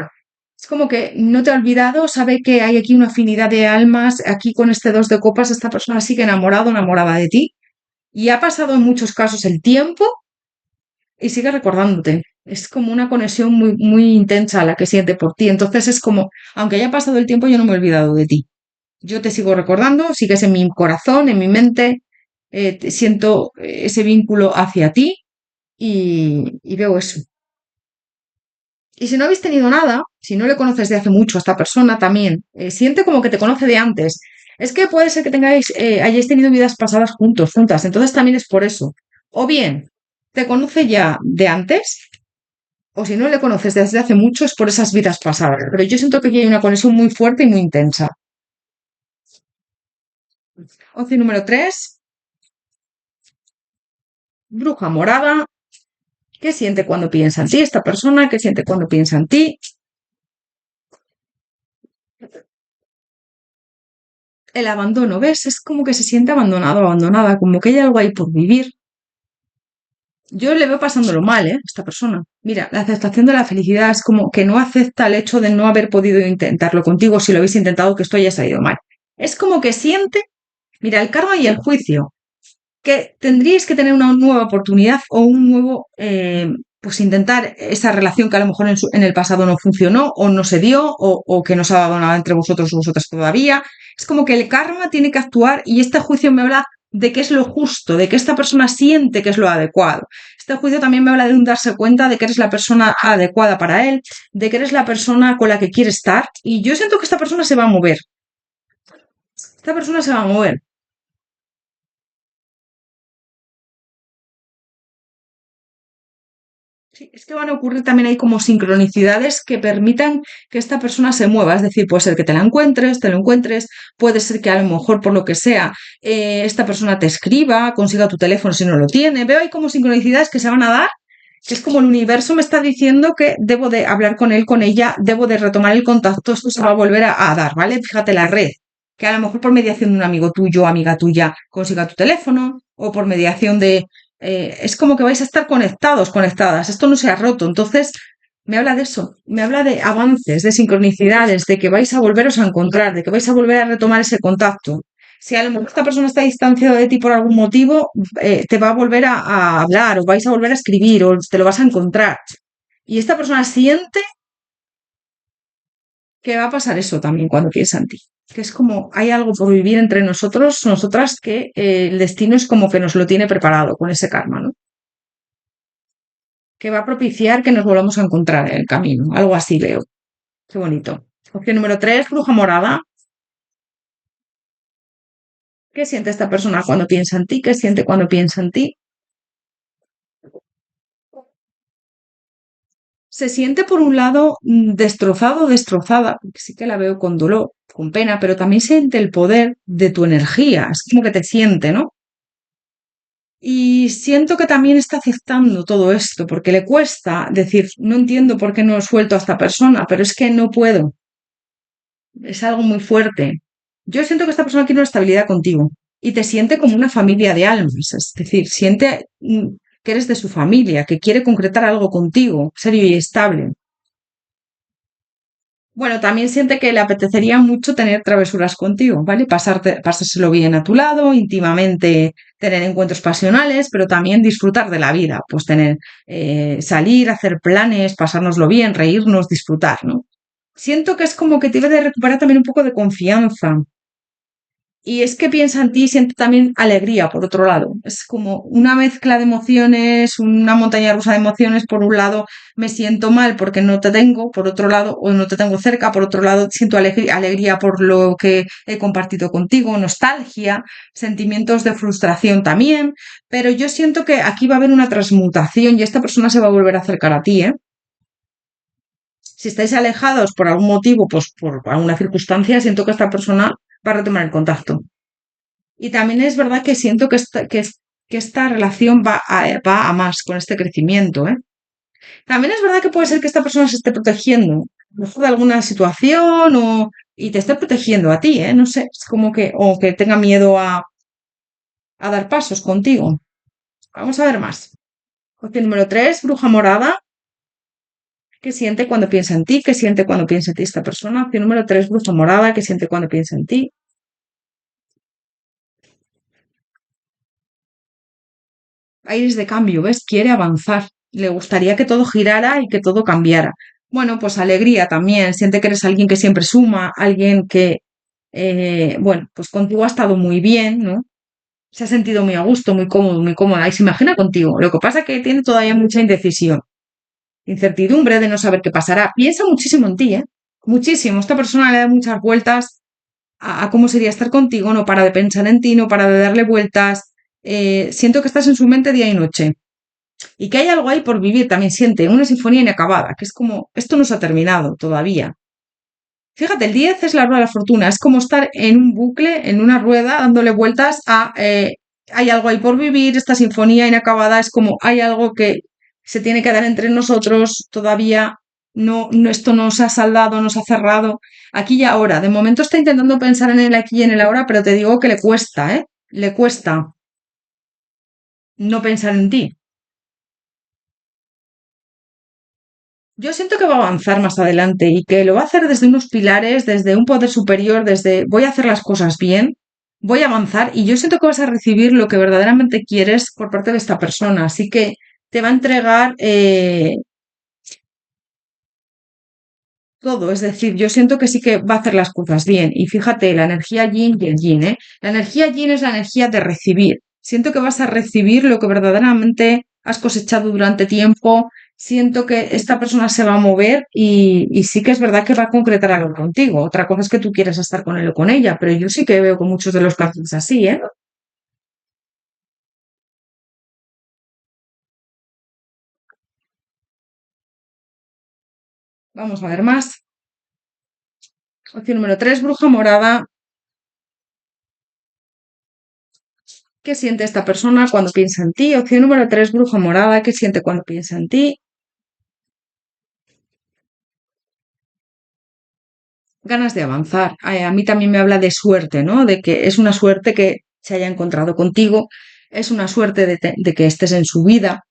Es como que no te ha olvidado, sabe que hay aquí una afinidad de almas, aquí con este 2 de copas, esta persona sigue enamorado, enamorada de ti, y ha pasado en muchos casos el tiempo y sigue recordándote. Es como una conexión muy, muy intensa la que siente por ti. Entonces es como, aunque haya pasado el tiempo, yo no me he olvidado de ti. Yo te sigo recordando, sigues en mi corazón, en mi mente, siento ese vínculo hacia ti y veo eso. Y si no habéis tenido nada, si no le conoces de hace mucho a esta persona también, siente como que te conoce de antes. Es que puede ser que hayáis tenido vidas pasadas juntos, juntas, entonces también es por eso. O bien, te conoce ya de antes, o si no le conoces desde hace mucho, es por esas vidas pasadas. Pero yo siento que aquí hay una conexión muy fuerte y muy intensa. Opción número 3, bruja morada. ¿Qué siente cuando piensa en ti esta persona? ¿Qué siente cuando piensa en ti? el abandono, ¿ves? Es como que se siente abandonado, abandonada, como que hay algo ahí por vivir. Yo le veo pasándolo mal, ¿eh? A esta persona. Mira, la aceptación de la felicidad es como que no acepta el hecho de no haber podido intentarlo contigo si lo habéis intentado, que esto haya salido mal. Es como que siente, mira, el karma y el juicio, que tendríais que tener una nueva oportunidad o un nuevo, pues intentar esa relación que a lo mejor en el pasado no funcionó o no se dio o que no se ha dado nada entre vosotros o vosotras todavía. Es como que el karma tiene que actuar y este juicio me habla de qué es lo justo, de que esta persona siente que es lo adecuado. Este juicio también me habla de un darse cuenta de que eres la persona adecuada para él, de que eres la persona con la que quiere estar y yo siento que esta persona se va a mover. Esta persona se va a mover. Sí, es que van a ocurrir también ahí como sincronicidades que permitan que esta persona se mueva. Es decir, puede ser que te la encuentres, te lo encuentres, puede ser que a lo mejor por lo que sea esta persona te escriba, consiga tu teléfono si no lo tiene. Veo ahí como sincronicidades que se van a dar, que es como el universo me está diciendo que debo de hablar con él, con ella, debo de retomar el contacto, esto se va a volver a dar, ¿vale? Fíjate la red, que a lo mejor por mediación de un amigo tuyo, amiga tuya, consiga tu teléfono, o por mediación de es como que vais a estar conectados, conectadas. Esto no se ha roto. Entonces, me habla de eso. Me habla de avances, de sincronicidades, de que vais a volveros a encontrar, de que vais a volver a retomar ese contacto. Si a lo mejor esta persona está distanciada de ti por algún motivo, te va a volver a hablar, o vais a volver a escribir, o te lo vas a encontrar. Y esta persona siente que va a pasar eso también cuando piensa en ti. Que es como hay algo por vivir entre nosotros, nosotras, que el destino es como que nos lo tiene preparado con ese karma, ¿no? Que va a propiciar que nos volvamos a encontrar en el camino. Algo así veo. Qué bonito. Opción número 3, bruja morada. ¿Qué siente esta persona cuando piensa en ti? ¿Qué siente cuando piensa en ti? Se siente por un lado destrozado, destrozada, porque sí que la veo con dolor, con pena, pero también siente el poder de tu energía. Es como que te siente, ¿no? Y siento que también está aceptando todo esto, porque le cuesta decir, no entiendo por qué no he suelto a esta persona, pero es que no puedo. Es algo muy fuerte. Yo siento que esta persona quiere una estabilidad contigo y te siente como una familia de almas, es decir, siente que eres de su familia, que quiere concretar algo contigo, serio y estable. Bueno, también siente que le apetecería mucho tener travesuras contigo, ¿vale? Pasárselo bien a tu lado, íntimamente tener encuentros pasionales, pero también disfrutar de la vida, pues tener, salir, hacer planes, pasárnoslo bien, reírnos, disfrutar, ¿no? Siento que es como que te debe de recuperar también un poco de confianza. Y es que piensa en ti y siente también alegría, por otro lado. Es como una mezcla de emociones, una montaña rusa de emociones. Por un lado, me siento mal porque no te tengo, por otro lado, o no te tengo cerca, por otro lado, siento alegría por lo que he compartido contigo, nostalgia, sentimientos de frustración también. Pero yo siento que aquí va a haber una transmutación y esta persona se va a volver a acercar a ti, ¿eh? Si estáis alejados por algún motivo, pues por alguna circunstancia, siento que esta persona va a retomar el contacto. Y también es verdad que siento que esta relación va a más con este crecimiento, ¿eh? También es verdad que puede ser que esta persona se esté protegiendo, a lo mejor de alguna situación y te esté protegiendo a ti, ¿eh? No sé, es como que, o que tenga miedo a dar pasos contigo. Vamos a ver más. Opción número 3, bruja morada. ¿Qué siente cuando piensa en ti? ¿Qué siente cuando piensa en ti esta persona? Opción número 3, bruja morada. ¿Qué siente cuando piensa en ti? Aires de cambio, ¿ves? Quiere avanzar. Le gustaría que todo girara y que todo cambiara. Bueno, pues alegría también. Siente que eres alguien que siempre suma, alguien que, bueno, pues contigo ha estado muy bien, ¿no? Se ha sentido muy a gusto, muy cómodo, muy cómoda y se imagina contigo. Lo que pasa es que tiene todavía mucha indecisión, incertidumbre de no saber qué pasará. Piensa muchísimo en ti, ¿eh? Muchísimo. Esta persona le da muchas vueltas a cómo sería estar contigo, no para de pensar en ti, no para de darle vueltas. Siento que estás en su mente día y noche. Y que hay algo ahí por vivir, también siente una sinfonía inacabada, que es como, esto no se ha terminado todavía. Fíjate, el 10 es la rueda de la fortuna, es como estar en un bucle, en una rueda, dándole vueltas hay algo ahí por vivir, esta sinfonía inacabada es como, hay algo que se tiene que dar entre nosotros todavía, no, no, esto no se ha saldado, no se ha cerrado, aquí y ahora. De momento está intentando pensar en el aquí y en el ahora, pero te digo que le cuesta, ¿eh? Le cuesta no pensar en ti. Yo siento que va a avanzar más adelante y que lo va a hacer desde unos pilares, desde un poder superior, desde voy a hacer las cosas bien, voy a avanzar y yo siento que vas a recibir lo que verdaderamente quieres por parte de esta persona. Así que te va a entregar todo. Es decir, yo siento que sí que va a hacer las cosas bien. Y fíjate, la energía yin y el yin, ¿eh? La energía yin es la energía de recibir. Siento que vas a recibir lo que verdaderamente has cosechado durante tiempo. Siento que esta persona se va a mover y sí que es verdad que va a concretar algo contigo. Otra cosa es que tú quieras estar con él o con ella, pero yo sí que veo con muchos de los casos así, ¿eh? Vamos a ver más. Opción número 3, bruja morada. ¿Qué siente esta persona cuando piensa en ti? Opción número 3, bruja morada. ¿Qué siente cuando piensa en ti? Ganas de avanzar. A mí también me habla de suerte, ¿no? De que es una suerte que se haya encontrado contigo, es una suerte de que estés en su vida.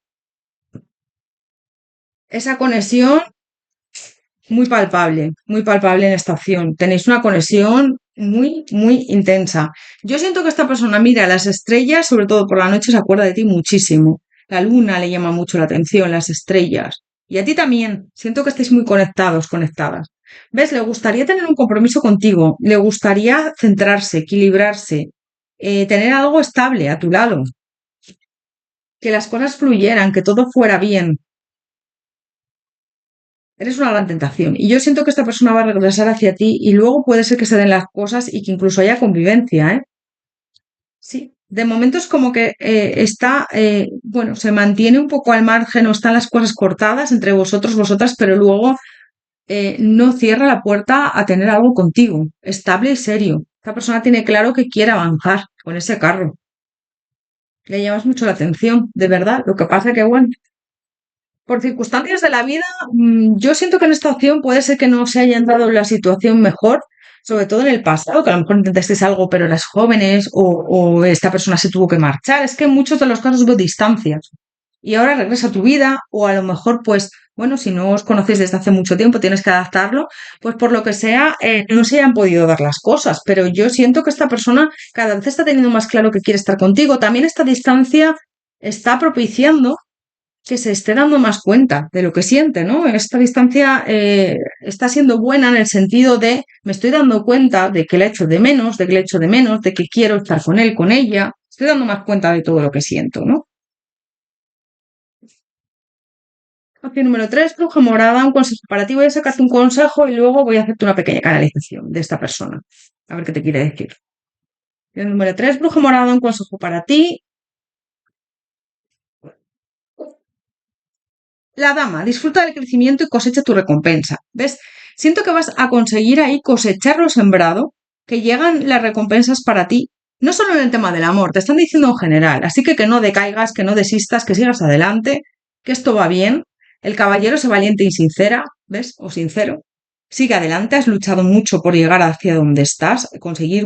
Esa conexión muy palpable en esta opción. Tenéis una conexión muy, muy intensa. Yo siento que esta persona mira las estrellas, sobre todo por la noche, se acuerda de ti muchísimo. La luna le llama mucho la atención, las estrellas. Y a ti también. Siento que estáis muy conectados, conectadas. ¿Ves? Le gustaría tener un compromiso contigo. Le gustaría centrarse, equilibrarse, tener algo estable a tu lado. Que las cosas fluyeran, que todo fuera bien. Eres una gran tentación. Y yo siento que esta persona va a regresar hacia ti y luego puede ser que se den las cosas y que incluso haya convivencia, ¿eh? Sí. De momento es como que está, bueno, se mantiene un poco al margen o están las cosas cortadas entre vosotros, vosotras, pero luego no cierra la puerta a tener algo contigo, estable y serio. Esta persona tiene claro que quiere avanzar con ese carro. Le llamas mucho la atención, de verdad. Lo que pasa que, bueno, por circunstancias de la vida, yo siento que en esta opción puede ser que no se hayan dado la situación mejor, sobre todo en el pasado, que a lo mejor intentasteis algo pero eras jóvenes o esta persona se tuvo que marchar. Es que en muchos de los casos hubo distancias y ahora regresa a tu vida o a lo mejor pues, bueno, si no os conocéis desde hace mucho tiempo, tienes que adaptarlo, pues por lo que sea, no se hayan podido dar las cosas, pero yo siento que esta persona cada vez está teniendo más claro que quiere estar contigo. También esta distancia está propiciando que se esté dando más cuenta de lo que siente, ¿no? Esta distancia está siendo buena en el sentido de me estoy dando cuenta de que le echo de menos, de que le echo de menos, de que quiero estar con él, con ella. Estoy dando más cuenta de todo lo que siento, ¿no? Opción número 3, bruja morada, un consejo para ti. Voy a sacarte un consejo y luego voy a hacerte una pequeña canalización de esta persona. A ver qué te quiere decir. Opción número 3, bruja morada, un consejo para ti. La dama, disfruta del crecimiento y cosecha tu recompensa. ¿Ves? Siento que vas a conseguir ahí cosechar lo sembrado, que llegan las recompensas para ti, no solo en el tema del amor, te están diciendo en general, así que no decaigas, que no desistas, que sigas adelante, que esto va bien. El caballero es valiente y sincera, ¿ves? O sincero. Sigue adelante, has luchado mucho por llegar hacia donde estás, conseguir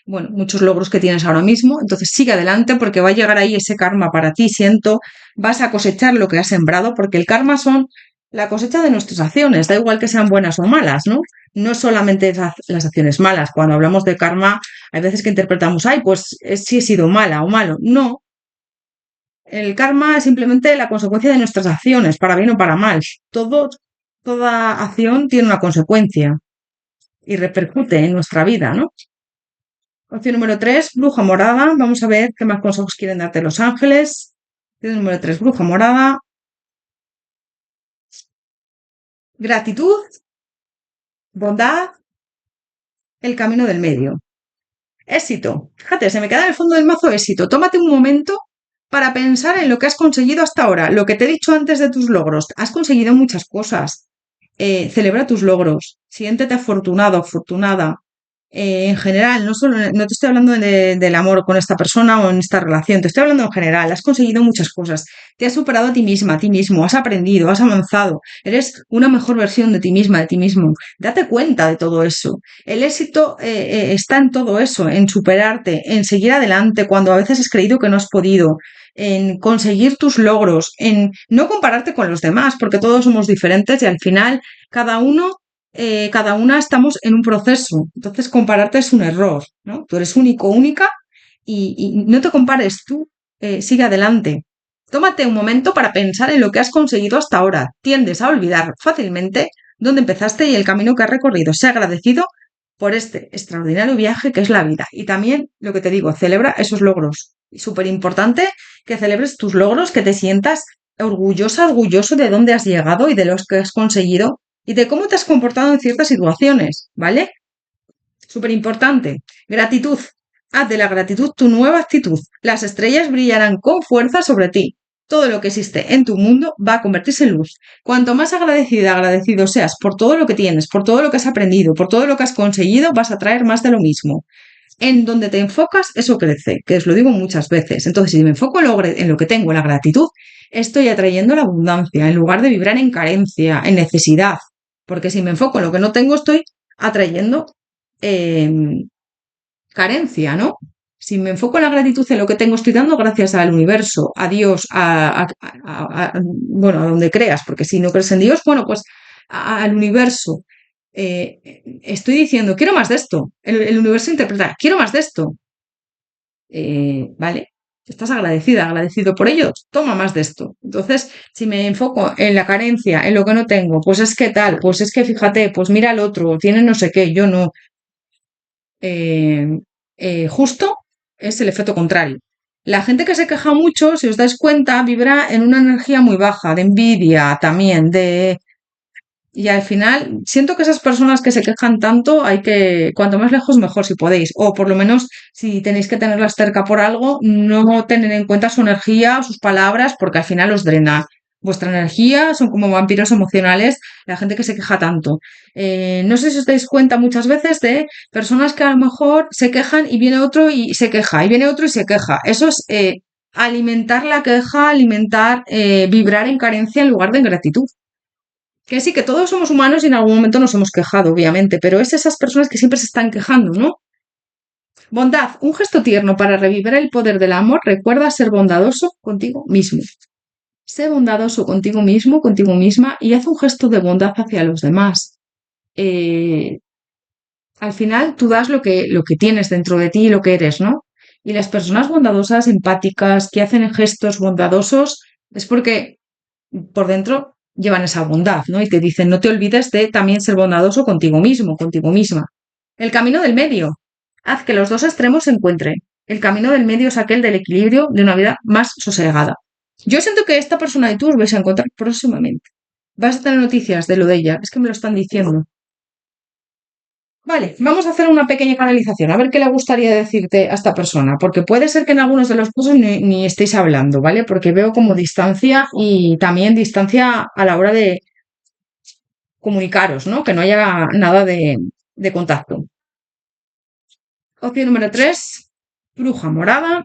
bueno, muchos logros que tienes ahora mismo, entonces sigue adelante porque va a llegar ahí ese karma para ti, siento, vas a cosechar lo que has sembrado, porque el karma son la cosecha de nuestras acciones, da igual que sean buenas o malas, ¿no? No solamente las acciones malas, cuando hablamos de karma, hay veces que interpretamos, ay, pues si he sido mala o malo. No, el karma es simplemente la consecuencia de nuestras acciones, para bien o para mal. Toda acción tiene una consecuencia y repercute en nuestra vida, ¿no? Opción número 3, bruja morada. Vamos a ver qué más consejos quieren darte los ángeles. Opción número 3, bruja morada. Gratitud, bondad, el camino del medio. Éxito. Fíjate, se me queda en el fondo del mazo éxito. Tómate un momento para pensar en lo que has conseguido hasta ahora, lo que te he dicho antes de tus logros. Has conseguido muchas cosas. Celebra tus logros. Siéntete afortunado, afortunada. En general, no te estoy hablando del amor con esta persona o en esta relación, te estoy hablando en general. Has conseguido muchas cosas, te has superado a ti misma, a ti mismo, has aprendido, has avanzado, eres una mejor versión de ti misma, de ti mismo. Date cuenta de todo eso. El éxito está en todo eso, en superarte, en seguir adelante cuando a veces has creído que no has podido, en conseguir tus logros, en no compararte con los demás, porque todos somos diferentes y al final cada uno cada una estamos en un proceso. Entonces, compararte es un error, ¿no? Tú eres único, única y no te compares tú. Sigue adelante. Tómate un momento para pensar en lo que has conseguido hasta ahora. Tiendes a olvidar fácilmente dónde empezaste y el camino que has recorrido. Sé agradecido por este extraordinario viaje que es la vida. Y también, lo que te digo, celebra esos logros. Y súper importante que celebres tus logros, que te sientas orgullosa, orgulloso de dónde has llegado y de los que has conseguido y de cómo te has comportado en ciertas situaciones, ¿vale? Súper importante. Gratitud. Haz de la gratitud tu nueva actitud. Las estrellas brillarán con fuerza sobre ti. Todo lo que existe en tu mundo va a convertirse en luz. Cuanto más agradecida, agradecido seas por todo lo que tienes, por todo lo que has aprendido, por todo lo que has conseguido, vas a traer más de lo mismo. En donde te enfocas, eso crece, que os lo digo muchas veces. Entonces, si me enfoco en lo que tengo, en la gratitud, estoy atrayendo la abundancia, en lugar de vibrar en carencia, en necesidad. Porque si me enfoco en lo que no tengo, estoy atrayendo eh, carencia, ¿no? Si me enfoco en la gratitud en lo que tengo, estoy dando gracias al universo, a Dios, bueno, a donde creas, porque si no crees en Dios, bueno, pues al universo. Estoy diciendo, quiero más de esto. El universo interpreta, quiero más de esto. ¿Vale? Estás agradecida, agradecido por ello, toma más de esto. Entonces, si me enfoco en la carencia, en lo que no tengo, pues es que tal, pues es que fíjate, pues mira al otro, tiene no sé qué, yo no. eh, Justo es el efecto contrario. La gente que se queja mucho, si os dais cuenta, vibra en una energía muy baja, de envidia también, de... Y al final, siento que esas personas que se quejan tanto, hay que, cuanto más lejos mejor si podéis, o por lo menos si tenéis que tenerlas cerca por algo, no tener en cuenta su energía, sus palabras, porque al final os drena vuestra energía, son como vampiros emocionales, la gente que se queja tanto. No sé si os dais cuenta muchas veces de personas que a lo mejor se quejan y viene otro y se queja, y viene otro y se queja. Eso es alimentar la queja, alimentar, vibrar en carencia en lugar de en gratitud. Que sí, que todos somos humanos y en algún momento nos hemos quejado, obviamente, pero es esas personas que siempre se están quejando, ¿no? Bondad, un gesto tierno para revivir el poder del amor. Recuerda ser bondadoso contigo mismo. Sé bondadoso contigo mismo, contigo misma y haz un gesto de bondad hacia los demás. Eh, Al final tú das lo que tienes dentro de ti y lo que eres, ¿no? Y las personas bondadosas, empáticas, que hacen gestos bondadosos, es porque por dentro llevan esa bondad, ¿no? Y te dicen, no te olvides de también ser bondadoso contigo mismo, contigo misma. El camino del medio. Haz que los dos extremos se encuentren. El camino del medio es aquel del equilibrio de una vida más sosegada. Yo siento que esta persona y tú os vais a encontrar próximamente. Vas a tener noticias de lo de ella. Es que me lo están diciendo. Vale, vamos a hacer una pequeña canalización, a ver qué le gustaría decirte a esta persona, porque puede ser que en algunos de los casos ni estéis hablando, ¿vale? Porque veo como distancia y también distancia a la hora de comunicaros, ¿no? Que no haya nada de contacto. Opción número 3, bruja morada.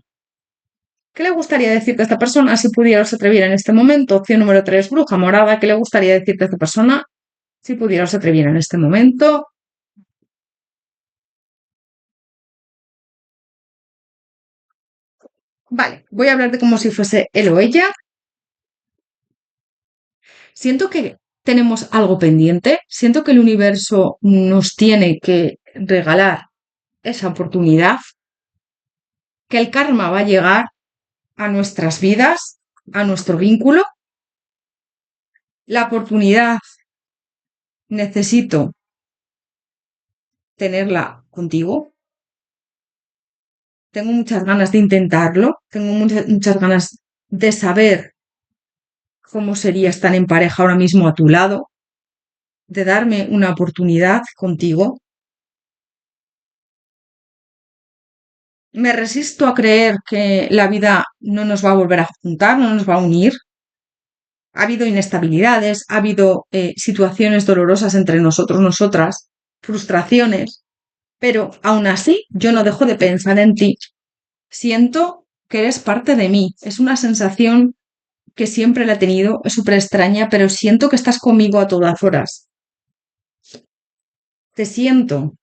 ¿Qué le gustaría decirte a esta persona si pudieras atrever en este momento? Opción número 3, bruja morada. ¿Qué le gustaría decirte a esta persona si pudieras atrever en este momento? Vale, voy a hablar de como si fuese él o ella. Siento que tenemos algo pendiente, siento que el universo nos tiene que regalar esa oportunidad, que el karma va a llegar a nuestras vidas, a nuestro vínculo. La oportunidad necesito tenerla contigo. Tengo muchas ganas de intentarlo, tengo muchas ganas de saber cómo sería estar en pareja ahora mismo a tu lado, de darme una oportunidad contigo. Me resisto a creer que la vida no nos va a volver a juntar, no nos va a unir. Ha habido inestabilidades, ha habido situaciones dolorosas entre nosotros, nosotras, frustraciones. Pero aún así, yo no dejo de pensar en ti. Siento que eres parte de mí. Es una sensación que siempre la he tenido, es súper extraña, pero siento que estás conmigo a todas horas. Te siento,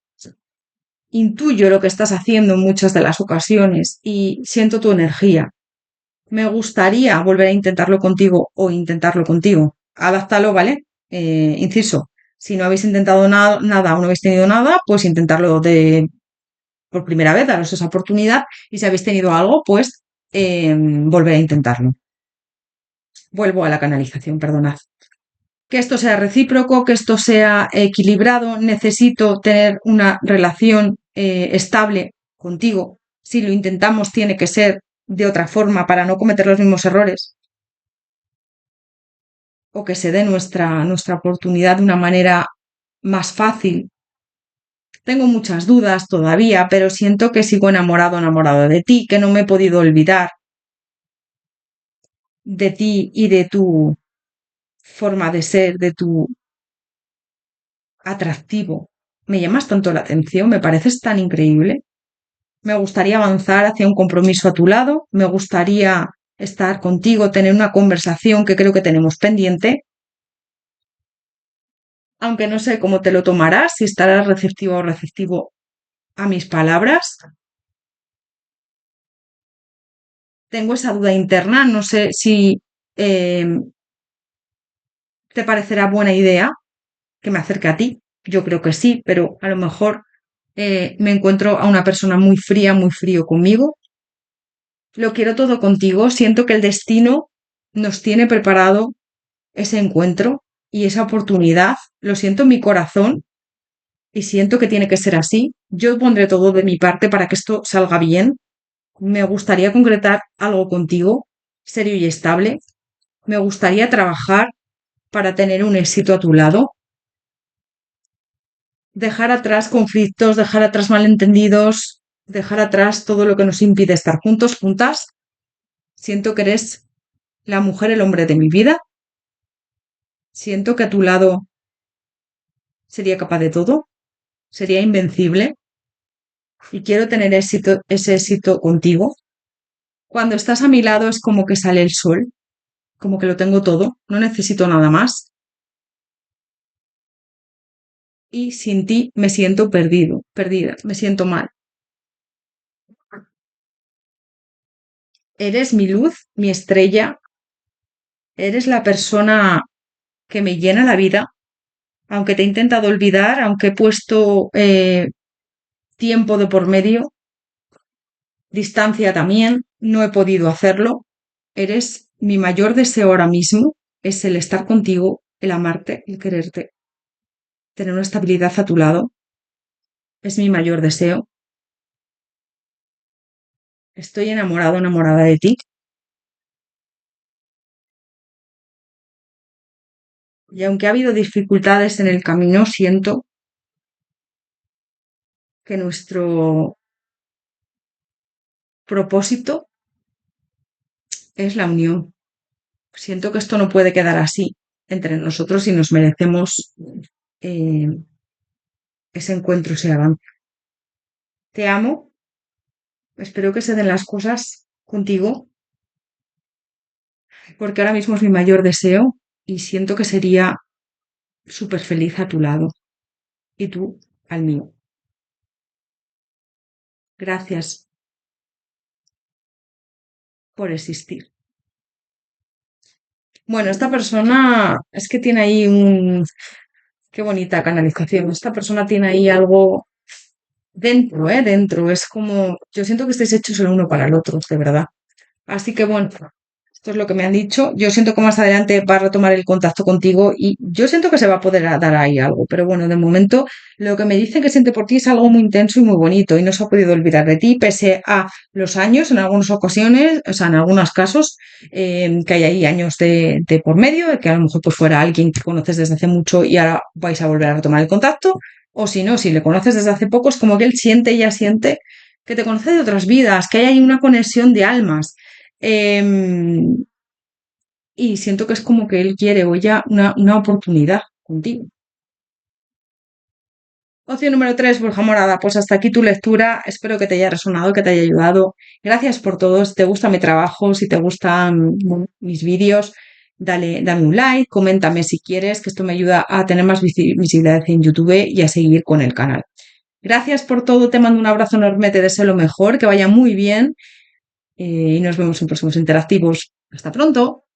intuyo lo que estás haciendo en muchas de las ocasiones y siento tu energía. Me gustaría volver a intentarlo contigo o intentarlo contigo. Adáptalo, ¿vale? Inciso, si no habéis intentado nada o no habéis tenido nada, pues intentarlo por primera vez, daros esa oportunidad y si habéis tenido algo, pues volver a intentarlo. Vuelvo a la canalización, perdonad. Que esto sea recíproco, que esto sea equilibrado, necesito tener una relación estable contigo. Si lo intentamos, tiene que ser de otra forma para no cometer los mismos errores o que se dé nuestra oportunidad de una manera más fácil. Tengo muchas dudas todavía, pero siento que sigo enamorado de ti, que no me he podido olvidar de ti y de tu forma de ser, de tu atractivo. Me llamas tanto la atención, me pareces tan increíble. Me gustaría avanzar hacia un compromiso a tu lado, me gustaría estar contigo, tener una conversación que creo que tenemos pendiente, aunque no sé cómo te lo tomarás, si estarás receptivo o receptivo a mis palabras. Tengo esa duda interna, no sé si eh, te parecerá buena idea que me acerque a ti. Yo creo que sí, pero a lo mejor me encuentro a una persona muy fría, muy frío conmigo. Lo quiero todo contigo, siento que el destino nos tiene preparado ese encuentro y esa oportunidad. Lo siento en mi corazón y siento que tiene que ser así. Yo pondré todo de mi parte para que esto salga bien. Me gustaría concretar algo contigo, serio y estable. Me gustaría trabajar para tener un éxito a tu lado, dejar atrás conflictos, dejar atrás malentendidos, dejar atrás todo lo que nos impide estar juntos, juntas. Siento que eres la mujer, el hombre de mi vida. Siento que a tu lado sería capaz de todo, sería invencible y quiero tener éxito, ese éxito contigo. Cuando estás a mi lado es como que sale el sol, como que lo tengo todo, no necesito nada más y sin ti me siento perdido, perdida, me siento mal. Eres mi luz, mi estrella, eres la persona que me llena la vida, aunque te he intentado olvidar, aunque he puesto tiempo de por medio, distancia también, no he podido hacerlo. Eres mi mayor deseo ahora mismo, es el estar contigo, el amarte, el quererte, tener una estabilidad a tu lado, es mi mayor deseo. Estoy enamorado, enamorada de ti. Y aunque ha habido dificultades en el camino, siento que nuestro propósito es la unión. Siento que esto no puede quedar así entre nosotros y nos merecemos eh, ese encuentro, ese avance. Te amo, espero que se den las cosas contigo, porque ahora mismo es mi mayor deseo y siento que sería súper feliz a tu lado y tú al mío. Gracias por existir. Bueno, esta persona es que tiene ahí un... Qué bonita canalización. Esta persona tiene ahí algo dentro, ¿eh? Dentro. Es como... Yo siento que estáis hechos el uno para el otro, de verdad. Así que bueno, esto es lo que me han dicho. Yo siento que más adelante va a retomar el contacto contigo y yo siento que se va a poder dar ahí algo. Pero bueno, de momento lo que me dicen que siente por ti es algo muy intenso y muy bonito y no se ha podido olvidar de ti pese a los años en algunas ocasiones, o sea, en algunos casos, que hay ahí años de por medio, que a lo mejor pues fuera alguien que conoces desde hace mucho y ahora vais a volver a retomar el contacto. O si no, si le conoces desde hace poco, es como que él siente, ella siente que te conoce de otras vidas, que hay ahí una conexión de almas. Em, y siento que es como que él quiere o ella una oportunidad contigo. Opción número 3, Burja Morada. Pues hasta aquí tu lectura. Espero que te haya resonado, que te haya ayudado. Gracias por todo. Si te gusta mi trabajo, si te gustan mis vídeos, dame un like, coméntame si quieres, que esto me ayuda a tener más visibilidad en YouTube y a seguir con el canal. Gracias por todo. Te mando un abrazo enorme. Te deseo lo mejor, que vaya muy bien y nos vemos en próximos interactivos. Hasta pronto.